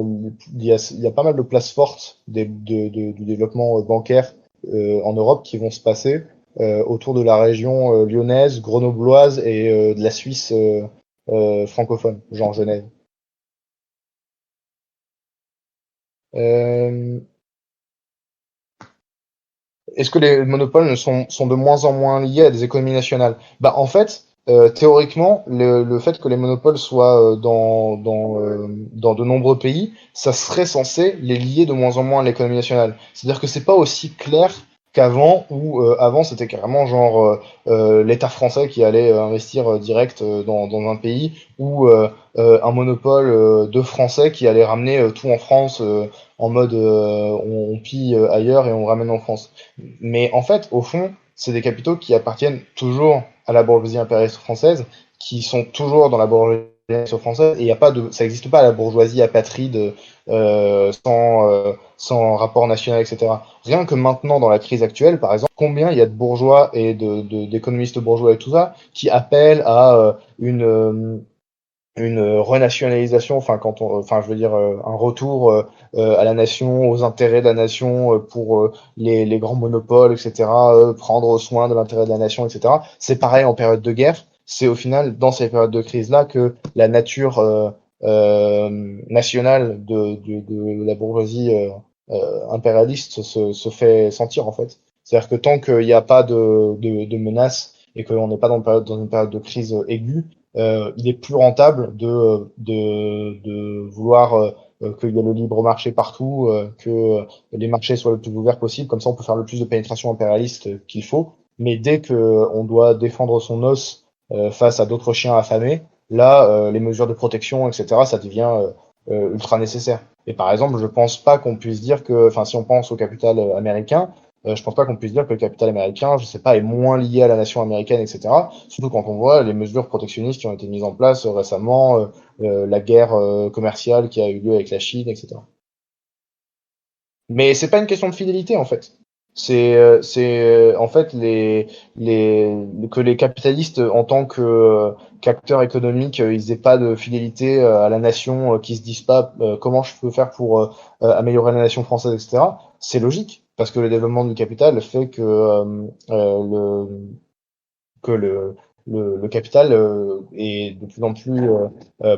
il y a pas mal de places fortes du développement bancaire en Europe qui vont se passer autour de la région lyonnaise, grenobloise et de la Suisse francophone, genre Genève. Euh, Est-ce que les monopoles sont de moins en moins liés à des économies nationales? Bah, en fait, théoriquement, le fait que les monopoles soient dans de nombreux pays, ça serait censé les lier de moins en moins à l'économie nationale. C'est-à-dire que c'est pas aussi clair qu'avant, où avant c'était carrément genre l'État français qui allait investir direct dans un pays, ou un monopole de Français qui allait ramener tout en France en mode on pille ailleurs et on ramène en France. Mais en fait, au fond, c'est des capitaux qui appartiennent toujours à la bourgeoisie impérialiste française, qui sont toujours dans la bourgeoisie française, et il y a pas de, ça n'existe pas la bourgeoisie apatride sans rapport national, etc. Rien que maintenant, dans la crise actuelle, par exemple, combien il y a de bourgeois et d'économistes bourgeois et tout ça qui appellent à une renationalisation, enfin je veux dire un retour à la nation, aux intérêts de la nation pour les grands monopoles, etc. Prendre soin de l'intérêt de la nation, etc. C'est pareil en période de guerre. C'est au final dans ces périodes de crise là que la nature nationale de la bourgeoisie impérialiste se fait sentir en fait. C'est-à-dire que tant qu'il n'y a pas de menaces et qu'on n'est pas dans une période de crise aiguë, il est plus rentable de vouloir qu'il y ait le libre marché partout, que les marchés soient le plus ouverts possible, comme ça on peut faire le plus de pénétration impérialiste qu'il faut. Mais dès qu'on doit défendre son os face à d'autres chiens affamés, là, les mesures de protection, etc., ça devient ultra nécessaire. Et par exemple, je pense pas qu'on puisse dire que, enfin, si on pense au capital américain, je pense pas qu'on puisse dire que le capital américain, je sais pas, est moins lié à la nation américaine, etc. Surtout quand on voit les mesures protectionnistes qui ont été mises en place récemment, la guerre commerciale qui a eu lieu avec la Chine, etc. Mais c'est pas une question de fidélité en fait. C'est en fait que les capitalistes en tant que qu'acteurs économiques, ils aient pas de fidélité à la nation, qui se disent pas comment je peux faire pour améliorer la nation française, etc. C'est logique parce que le développement du capital fait que le capital est de plus en plus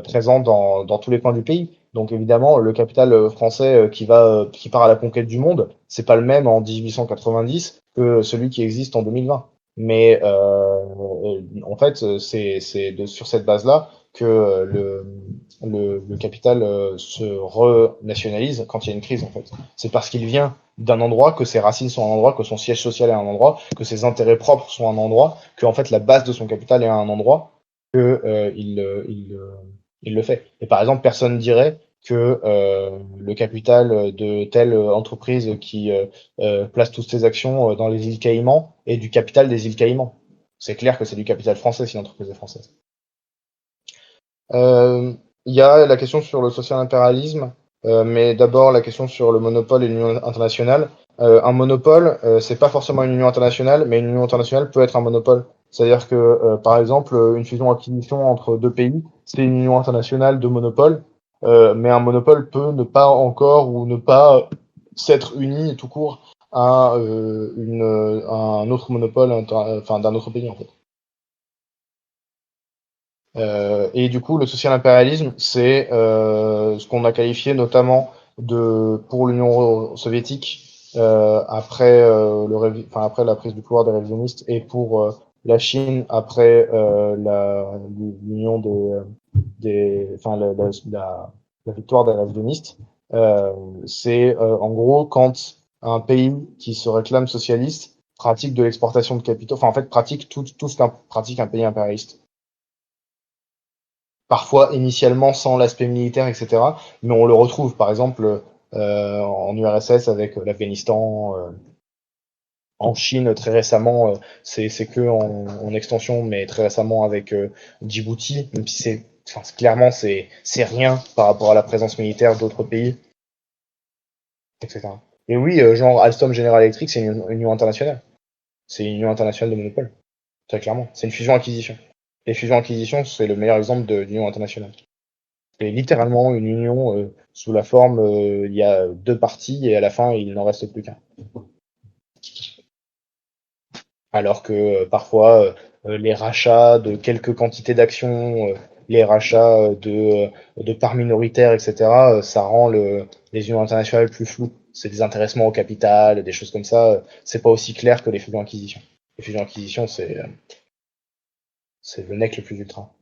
présent dans tous les coins du pays. Donc évidemment, le capital français qui part à la conquête du monde, c'est pas le même en 1890 que celui qui existe en 2020. Mais en fait, sur cette base-là que le capital se renationalise quand il y a une crise. En fait, c'est parce qu'il vient d'un endroit, que ses racines sont à un endroit, que son siège social est à un endroit, que ses intérêts propres sont à un endroit, que en fait la base de son capital est à un endroit, que il le fait. Et par exemple, personne dirait que le capital de telle entreprise qui place toutes ses actions dans les îles Caïmans est du capital des îles Caïmans. C'est clair que c'est du capital français si l'entreprise est française. Euh, Il y a la question sur le social impérialisme, mais d'abord la question sur le monopole et l'union internationale. Un monopole, c'est pas forcément une union internationale, mais une union internationale peut être un monopole. C'est-à-dire que, par exemple, une fusion-acquisition entre deux pays, c'est une union internationale de monopole, mais un monopole peut ne pas encore ou ne pas s'être uni tout court à un autre monopole, enfin d'un autre pays en fait. Et du coup, le social impérialisme, c'est ce qu'on a qualifié notamment pour l'Union soviétique après la prise du pouvoir des révisionnistes et pour la Chine après l'union enfin la victoire des révisionnistes. C'est en gros quand un pays qui se réclame socialiste pratique de l'exportation de capitaux, enfin en fait pratique tout ce qu'un pratique un pays impérialiste, parfois initialement sans l'aspect militaire, etc. Mais on le retrouve, par exemple, en URSS avec l'Afghanistan, en Chine très récemment, c'est que en extension, mais très récemment avec Djibouti, même si clairement c'est rien par rapport à la présence militaire d'autres pays, etc. Et oui, genre Alstom General Electric, c'est une union internationale. C'est une union internationale de monopole, très clairement. C'est une fusion-acquisition. Les fusions-acquisitions, c'est le meilleur exemple d'union internationale. C'est littéralement une union sous la forme, il y a deux parties et à la fin, il n'en reste plus qu'un. Alors que parfois, les rachats de quelques quantités d'actions, les rachats de parts minoritaires, etc., ça rend les unions internationales plus floues. C'est des intéressements au capital, des choses comme ça. C'est pas aussi clair que les fusions-acquisitions. Les fusions-acquisitions, c'est le nec le plus ultra.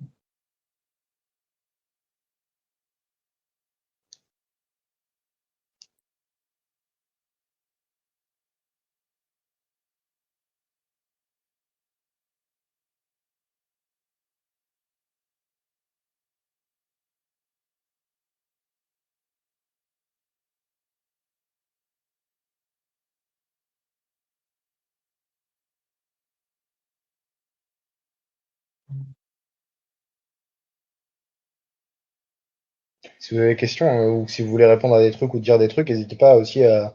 Si vous avez des questions ou si vous voulez répondre à des trucs ou dire des trucs, n'hésitez pas aussi à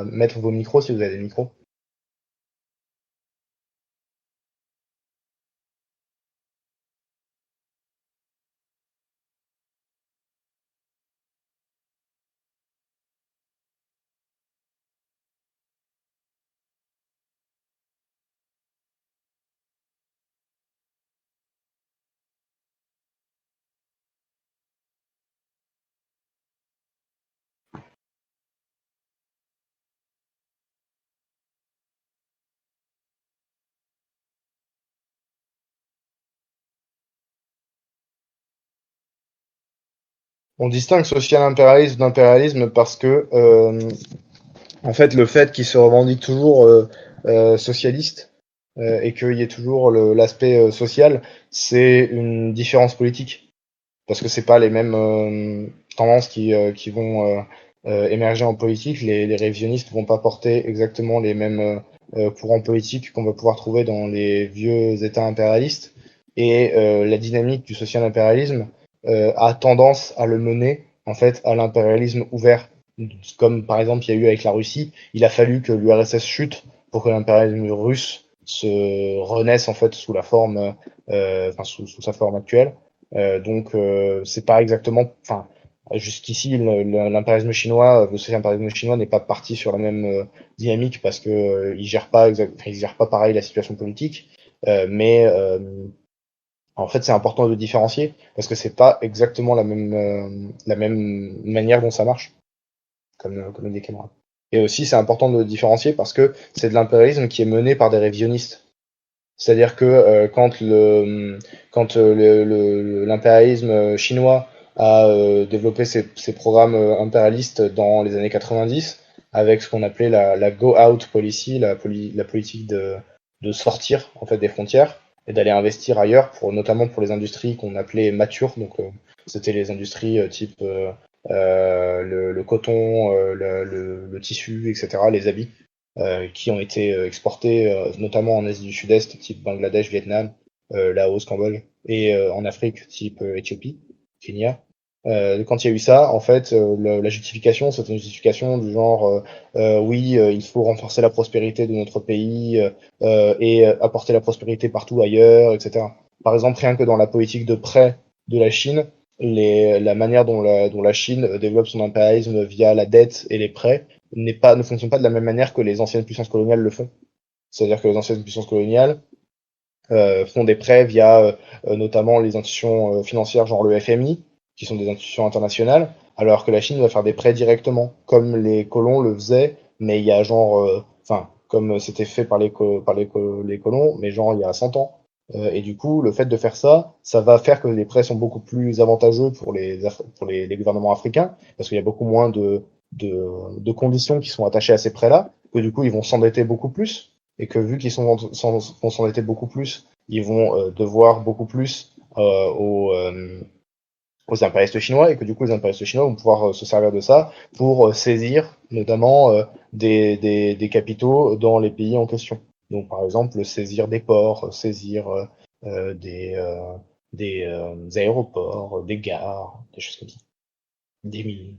mettre vos micros si vous avez des micros. On distingue social impérialisme d'impérialisme parce que, en fait, le fait qu'ils se revendiquent toujours socialistes, et qu'il y ait toujours l'aspect social, c'est une différence politique. Parce que c'est pas les mêmes tendances qui vont émerger en politique. Les révisionnistes vont pas porter exactement les mêmes courants politiques qu'on va pouvoir trouver dans les vieux États impérialistes. Et la dynamique du social-impérialisme a tendance à le mener en fait à l'impérialisme ouvert. Comme par exemple il y a eu avec la Russie, il a fallu que l'URSS chute pour que l'impérialisme russe se renaisse en fait sous la forme, sous sa forme actuelle. C'est pas exactement, enfin, jusqu'ici l'impérialisme chinois, le social impérialisme chinois n'est pas parti sur la même dynamique parce que il gère pas pareil la situation politique, mais en fait c'est important de différencier parce que c'est pas exactement la même manière dont ça marche, comme le dit Cameron. Et aussi c'est important de différencier parce que c'est de l'impérialisme qui est mené par des révisionnistes. C'est-à-dire que quand l'impérialisme chinois a développé ses programmes impérialistes dans les années 90, avec ce qu'on appelait la Go Out Policy, la politique de sortir en fait des frontières et d'aller investir ailleurs, notamment pour les industries qu'on appelait matures. Donc c'était les industries type le coton, le tissu, etc., les habits qui ont été exportés notamment en Asie du Sud-Est, type Bangladesh, Vietnam, Laos, Cambodge, et en Afrique, type Éthiopie, Kenya. Quand il y a eu ça, en fait, la justification, c'était une justification du genre oui, il faut renforcer la prospérité de notre pays et apporter la prospérité partout ailleurs, etc. Par exemple, rien que dans la politique de prêt de la Chine, la manière dont la Chine développe son impérialisme via la dette et les prêts ne fonctionne pas de la même manière que les anciennes puissances coloniales le font. C'est-à-dire que les anciennes puissances coloniales font des prêts via notamment les institutions financières genre le FMI, qui sont des institutions internationales, alors que la Chine va faire des prêts directement, comme les colons le faisaient, mais il y a comme c'était fait par les colons, mais genre il y a 100 ans. Et du coup, le fait de faire ça, ça va faire que les prêts sont beaucoup plus avantageux pour les gouvernements africains, parce qu'il y a beaucoup moins de conditions qui sont attachées à ces prêts-là, que du coup, ils vont s'endetter beaucoup plus, et que vu qu'ils vont s'endetter beaucoup plus, ils vont devoir beaucoup plus aux impérialistes chinois, et que du coup, les impérialistes chinois vont pouvoir se servir de ça pour saisir notamment des capitaux dans les pays en question. Donc, par exemple, saisir des ports, saisir euh, des, euh, des aéroports, des gares, des choses comme ça, des mines.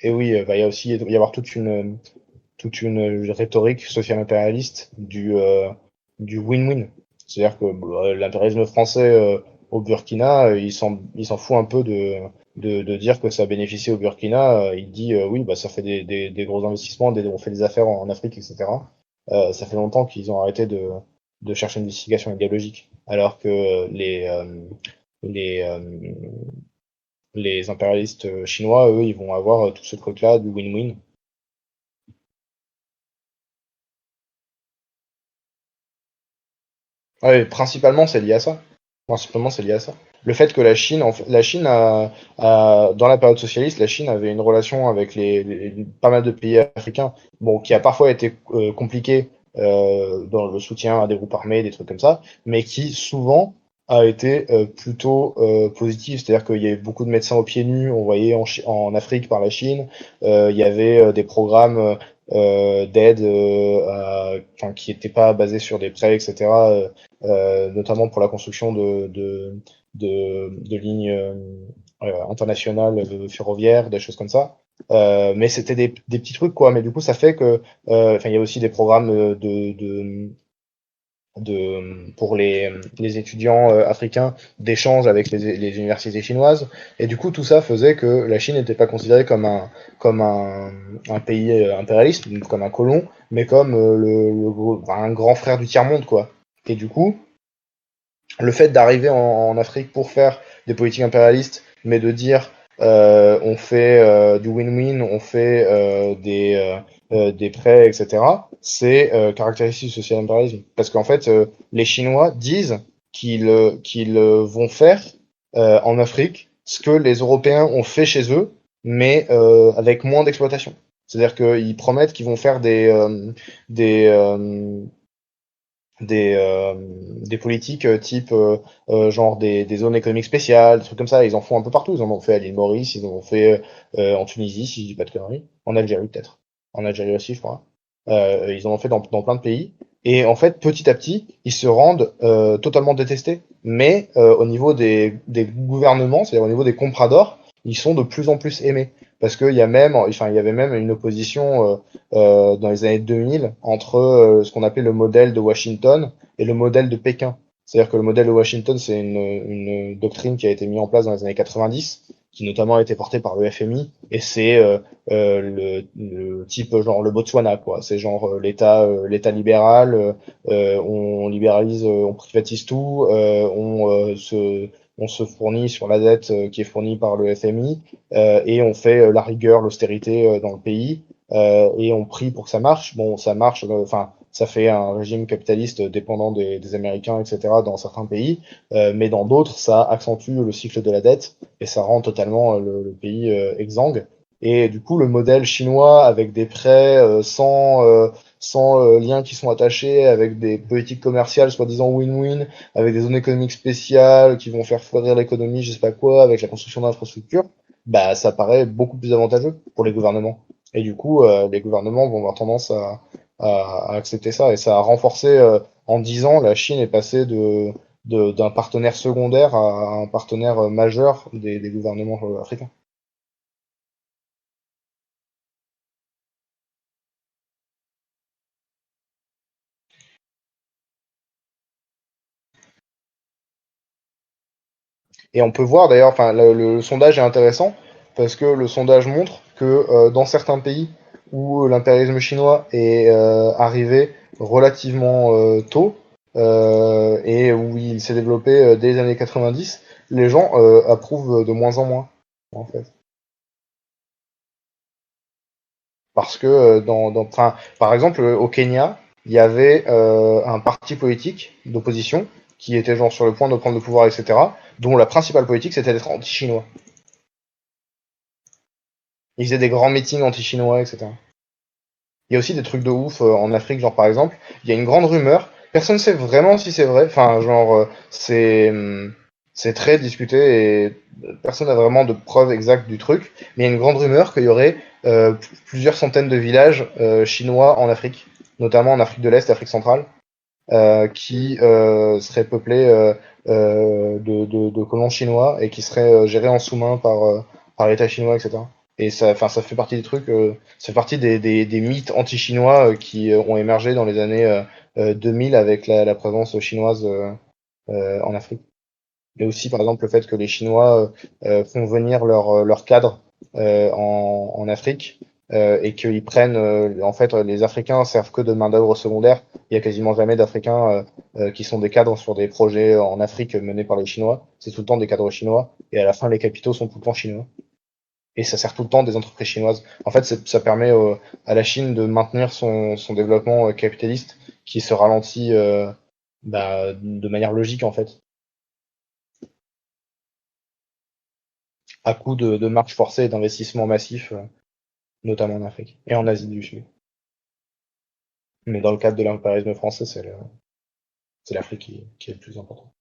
Et oui, il va y aussi y avoir toute une rhétorique social-impérialiste du win-win. C'est-à-dire que l'impérialisme français au Burkina, il s'en fout un peu de dire que ça bénéficie au Burkina. Il dit oui, bah ça fait des gros investissements, on fait des affaires en Afrique, etc. Ça fait longtemps qu'ils ont arrêté de chercher une justification idéologique, alors que les, euh, les impérialistes chinois, eux, ils vont avoir tout ce truc-là du win-win. Ouais, principalement, c'est lié à ça. Principalement, c'est lié à ça. Le fait que la Chine dans la période socialiste, la Chine avait une relation avec pas mal de pays africains, bon, qui a parfois été compliquée dans le soutien à des groupes armés, des trucs comme ça, mais qui souvent a été plutôt positive. C'est-à-dire qu'il y avait beaucoup de médecins aux pieds nus, on voyait en Afrique par la Chine. Il y avait des programmes d'aide enfin, qui n'étaient pas basés sur des prêts, etc. Notamment pour la construction de lignes internationales ferroviaires, des choses comme ça. Mais c'était des petits trucs, quoi. Mais du coup, ça fait que, enfin, il y a aussi des programmes pour les étudiants africains d'échange avec les universités chinoises. Et du coup, tout ça faisait que la Chine n'était pas considérée comme un pays impérialiste, comme un colon, mais comme un grand frère du tiers-monde, quoi. Et du coup, le fait d'arriver en Afrique pour faire des politiques impérialistes, mais de dire on fait du win-win, on fait des prêts, etc., c'est caractéristique du social-impérialisme. Parce qu'en fait, les Chinois disent qu'ils vont faire en Afrique ce que les Européens ont fait chez eux, mais avec moins d'exploitation. C'est-à-dire qu'ils promettent qu'ils vont faire des, euh, des, des politiques type genre des zones économiques spéciales, des trucs comme ça. Ils en font un peu partout. Ils en ont fait à l'île Maurice, ils en ont fait en Tunisie, si je dis pas de conneries, en Algérie peut-être, en Algérie aussi, je crois. Ils en ont fait dans plein de pays. Et en fait, petit à petit, ils se rendent totalement détestés. Mais au niveau des gouvernements, c'est-à-dire au niveau des compradors, ils sont de plus en plus aimés. Parce qu'il y a même, enfin, il y avait même une opposition dans les années 2000 entre ce qu'on appelait le modèle de Washington et le modèle de Pékin. C'est-à-dire que le modèle de Washington, c'est une doctrine qui a été mise en place dans les années 90, qui notamment a été portée par le FMI, et c'est le type genre le Botswana, quoi. C'est genre l'État libéral, on libéralise, on privatise tout, on se fournit sur la dette qui est fournie par le FMI, et on fait la rigueur, l'austérité dans le pays, et on prie pour que ça marche. Bon, ça marche, enfin, ça fait un régime capitaliste dépendant des Américains, etc., dans certains pays, mais dans d'autres, ça accentue le cycle de la dette et ça rend totalement le pays exsangue. Et du coup, le modèle chinois avec des prêts sans liens qui sont attachés, avec des politiques commerciales soi-disant win-win, avec des zones économiques spéciales qui vont faire fleurir l'économie, je sais pas quoi, avec la construction d'infrastructures, bah ça paraît beaucoup plus avantageux pour les gouvernements. Et du coup, les gouvernements vont avoir tendance à accepter ça. Et ça a renforcé, en 10 ans, la Chine est passée d'un partenaire secondaire à un partenaire majeur des gouvernements africains. Et on peut voir d'ailleurs, enfin, le sondage est intéressant parce que le sondage montre que dans certains pays où l'impérialisme chinois est arrivé relativement tôt et où il s'est développé dès les années 90, les gens approuvent de moins en moins, en fait. Parce que enfin, par exemple, au Kenya, il y avait un parti politique d'opposition qui était genre sur le point de prendre le pouvoir, etc., dont la principale politique c'était d'être anti-chinois. Ils faisaient des grands meetings anti-chinois, etc. Il y a aussi des trucs de ouf en Afrique, genre par exemple, il y a une grande rumeur, personne ne sait vraiment si c'est vrai, enfin genre c'est très discuté et personne n'a vraiment de preuves exactes du truc, mais il y a une grande rumeur qu'il y aurait plusieurs centaines de villages chinois en Afrique, notamment en Afrique de l'Est, Afrique centrale, qui seraient peuplés de colons chinois et qui seraient gérés en sous-main par l'État chinois, etc. Et ça, enfin, ça fait partie des trucs, ça fait partie des mythes anti-chinois qui ont émergé dans les années 2000 avec la présence chinoise en Afrique. Et aussi, par exemple, le fait que les Chinois font venir leurs cadres en Afrique et qu'ils prennent, en fait, les Africains servent que de main-d'œuvre secondaire. Il y a quasiment jamais d'Africains qui sont des cadres sur des projets en Afrique menés par les Chinois. C'est tout le temps des cadres chinois. Et à la fin, les capitaux sont tout le temps chinois. Et ça sert tout le temps des entreprises chinoises. En fait, ça permet à la Chine de maintenir son développement capitaliste qui se ralentit de manière logique, en fait, à coup de marche forcée et d'investissements massifs, notamment en Afrique et en Asie du Sud. Mais dans le cadre de l'impérialisme français, c'est l'Afrique qui est le plus important.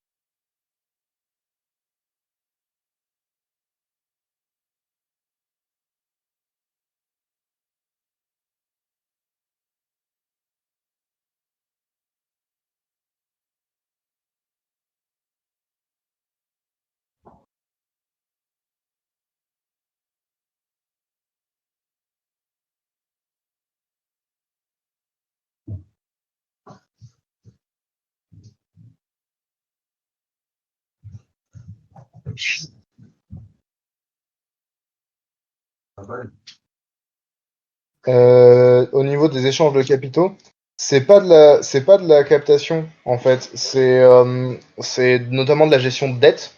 Au niveau des échanges de capitaux, c'est pas de la captation en fait. C'est notamment de la gestion de dette.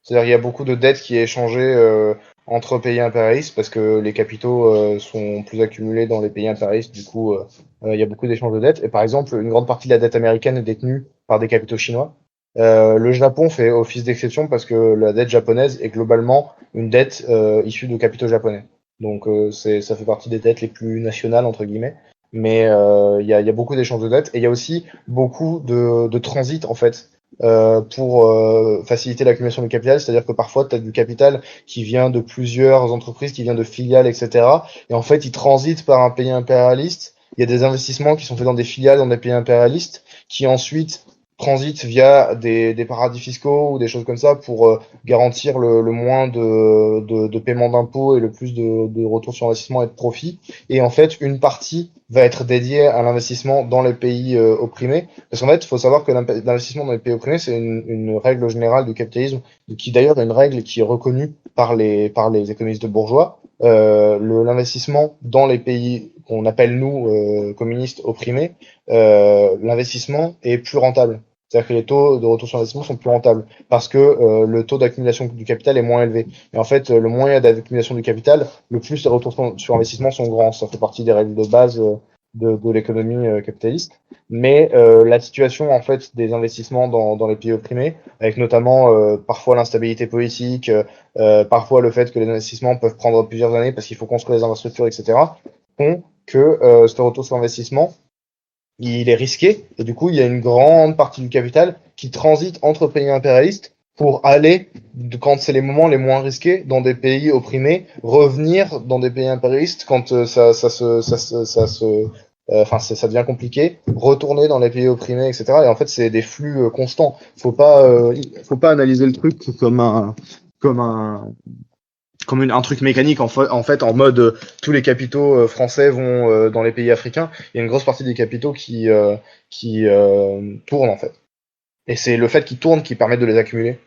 C'est-à-dire il y a beaucoup de dettes qui est échangée entre pays impérialistes parce que les capitaux sont plus accumulés dans les pays impérialistes. Du coup, il y a beaucoup d'échanges de dettes. Et par exemple, une grande partie de la dette américaine est détenue par des capitaux chinois. Le Japon fait office d'exception parce que la dette japonaise est globalement une dette issue de capitaux japonais. Donc ça fait partie des dettes les plus nationales entre guillemets. Mais il y a beaucoup d'échanges de dettes et il y a aussi beaucoup de transit en fait pour faciliter l'accumulation du capital. C'est-à-dire que parfois tu as du capital qui vient de plusieurs entreprises, qui vient de filiales, etc. Et en fait, il transite par un pays impérialiste. Il y a des investissements qui sont faits dans des filiales dans des pays impérialistes qui ensuite transitent via des paradis fiscaux ou des choses comme ça pour garantir le moins de paiement d'impôts et le plus de retour sur investissement et de profit. Et en fait, une partie va être dédiée à l'investissement dans les pays opprimés. Parce qu'en fait, il faut savoir que l'investissement dans les pays opprimés, c'est une règle générale du capitalisme, qui d'ailleurs est une règle qui est reconnue par les économistes de bourgeois. L'investissement dans les pays qu'on appelle, nous, communistes opprimés, l'investissement est plus rentable. C'est-à-dire que les taux de retour sur investissement sont plus rentables parce que le taux d'accumulation du capital est moins élevé. Et en fait, le moins il y a d'accumulation du capital, le plus les retours sur investissement sont grands. Ça fait partie des règles de base de l'économie capitaliste. Mais la situation en fait des investissements dans les pays opprimés, avec notamment parfois l'instabilité politique, parfois le fait que les investissements peuvent prendre plusieurs années parce qu'il faut construire les infrastructures, etc., font que ce retour sur investissement il est risqué, et du coup, il y a une grande partie du capital qui transite entre pays impérialistes pour aller, quand c'est les moments les moins risqués, dans des pays opprimés, revenir dans des pays impérialistes quand ça devient compliqué, retourner dans les pays opprimés, etc. Et en fait, c'est des flux constants. Faut pas analyser le truc comme un, un truc mécanique en fait en mode tous les capitaux français vont dans les pays africains. Il y a une grosse partie des capitaux qui tournent en fait. Et c'est le fait qu'ils tournent qui permet de les accumuler.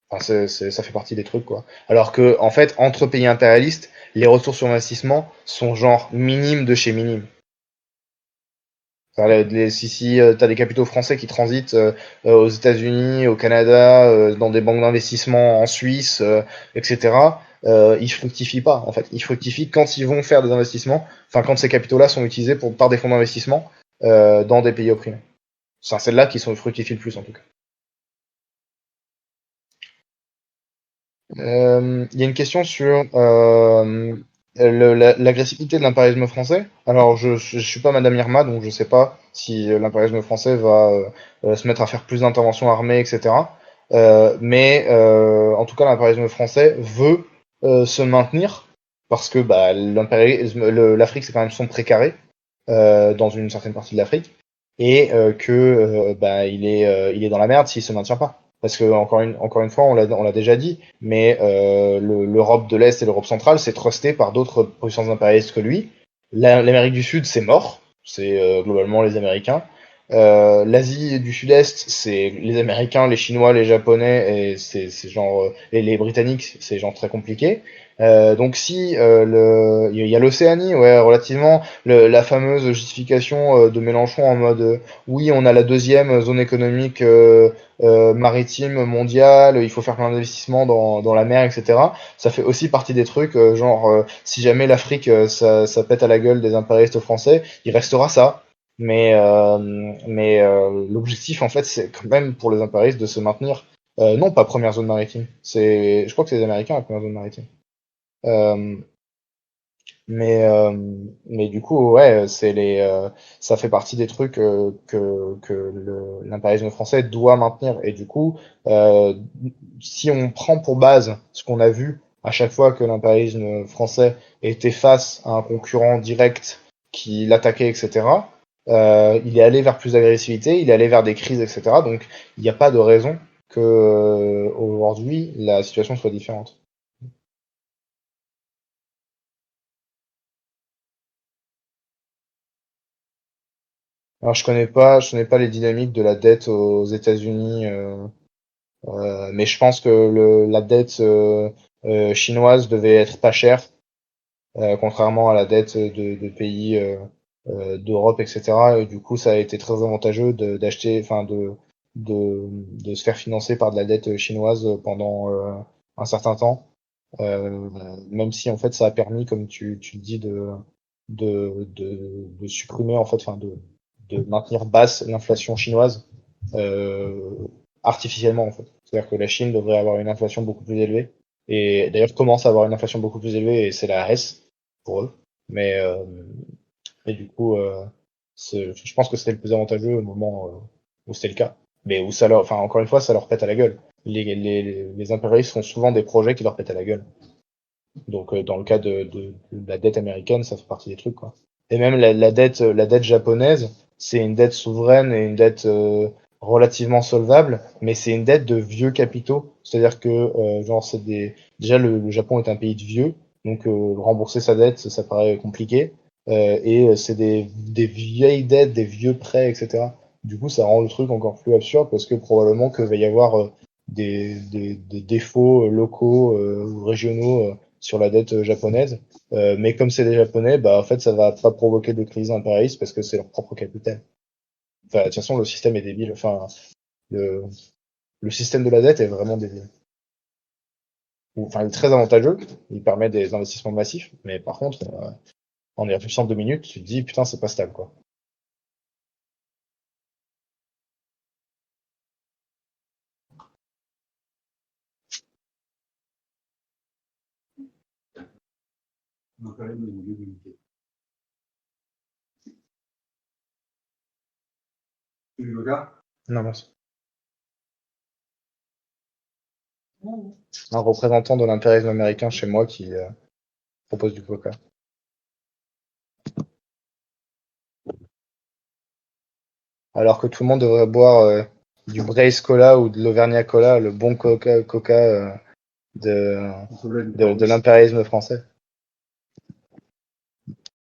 Enfin, ça fait partie des trucs quoi. Alors que en fait entre pays impérialistes, les ressources sur investissement sont genre minimes de chez minimes. Enfin, si tu as des capitaux français qui transitent aux États-Unis, au Canada, dans des banques d'investissement en Suisse, etc., ils fructifient pas. En fait, ils fructifient quand ils vont faire des investissements. Enfin, quand ces capitaux-là sont utilisés par des fonds d'investissement dans des pays opprimés. C'est celles-là qui sont fructifient le plus en tout cas. Il y a une question sur l'agressivité de l'impérialisme français. Alors, je suis pas Madame Irma, donc je sais pas si l'impérialisme français va se mettre à faire plus d'interventions armées, etc. Mais en tout cas, l'impérialisme français veut se maintenir parce que bah, l'Afrique, c'est quand même son précaré dans une certaine partie de l'Afrique et que bah, il est dans la merde s'il se maintient pas. Parce que encore une fois, on l'a déjà dit, mais l'Europe de l'Est et l'Europe centrale, c'est trusté par d'autres puissances impérialistes que lui. L'Amérique du Sud, c'est mort, c'est globalement les Américains. L'Asie du Sud-Est, c'est les Américains, les Chinois, les Japonais et c'est genre et les Britanniques, c'est genre très compliqué. Donc si il y a l'Océanie, ouais, relativement la fameuse justification de Mélenchon en mode oui, on a la deuxième zone économique maritime mondiale, il faut faire plein d'investissements dans la mer, etc. Ça fait aussi partie des trucs, genre, si jamais l'Afrique, ça pète à la gueule des impérialistes français, il restera ça. Mais l'objectif, en fait, c'est quand même pour les impérialistes de se maintenir. Non, pas première zone maritime. Je crois que c'est les Américains la première zone maritime. Euh, mais du coup, ouais, ça fait partie des trucs que l'impérialisme français doit maintenir. Et du coup, euh, si on prend pour base ce qu'on a vu à chaque fois que l'impérialisme français était face à un concurrent direct qui l'attaquait, etc., il est allé vers plus d'agressivité, il est allé vers des crises, etc. Donc, il n'y a pas de raison que aujourd'hui la situation soit différente. Alors je connais pas les dynamiques de la dette aux États-Unis, mais je pense que la dette chinoise devait être pas chère, contrairement à la dette de pays d'Europe, etc. Et du coup, ça a été très avantageux d'acheter, enfin de se faire financer par de la dette chinoise pendant un certain temps, même si en fait ça a permis, comme tu le dis, de supprimer en fait, enfin de maintenir basse l'inflation chinoise. artificiellement en fait. C'est-à-dire que la Chine devrait avoir une inflation beaucoup plus élevée et d'ailleurs commence à avoir une inflation beaucoup plus élevée et c'est la hesse pour eux. Mais et du coup, je pense que c'était le plus avantageux au moment où c'était le cas. Mais où ça leur, enfin encore une fois, ça leur pète à la gueule. Les impérialistes font souvent des projets qui leur pètent à la gueule. Donc dans le cas de la dette américaine, ça fait partie des trucs quoi. Et même la dette japonaise, c'est une dette souveraine et une dette relativement solvable, mais c'est une dette de vieux capitaux. C'est-à-dire que genre c'est des déjà le Japon est un pays de vieux, donc rembourser sa dette, ça paraît compliqué. C'est des vieilles dettes, des vieux prêts, etc. Du coup, ça rend le truc encore plus absurde parce que probablement que va y avoir des défauts locaux ou régionaux sur la dette japonaise. Mais comme c'est des Japonais, bah en fait ça va pas provoquer de crise impérialiste parce que c'est leur propre capital. Enfin, de toute façon, le système est débile. Enfin, le, le système de la dette est vraiment débile. Enfin, il est très avantageux, il permet des investissements massifs, mais par contre, en y réfléchissant 2 minutes, tu te dis putain, c'est pas stable quoi. Non, merci. Un représentant de l'impérialisme américain chez moi qui propose du coca. Alors que tout le monde devrait boire du Brace Cola ou de l'Auvergnat Cola, le bon coca de l'impérialisme français.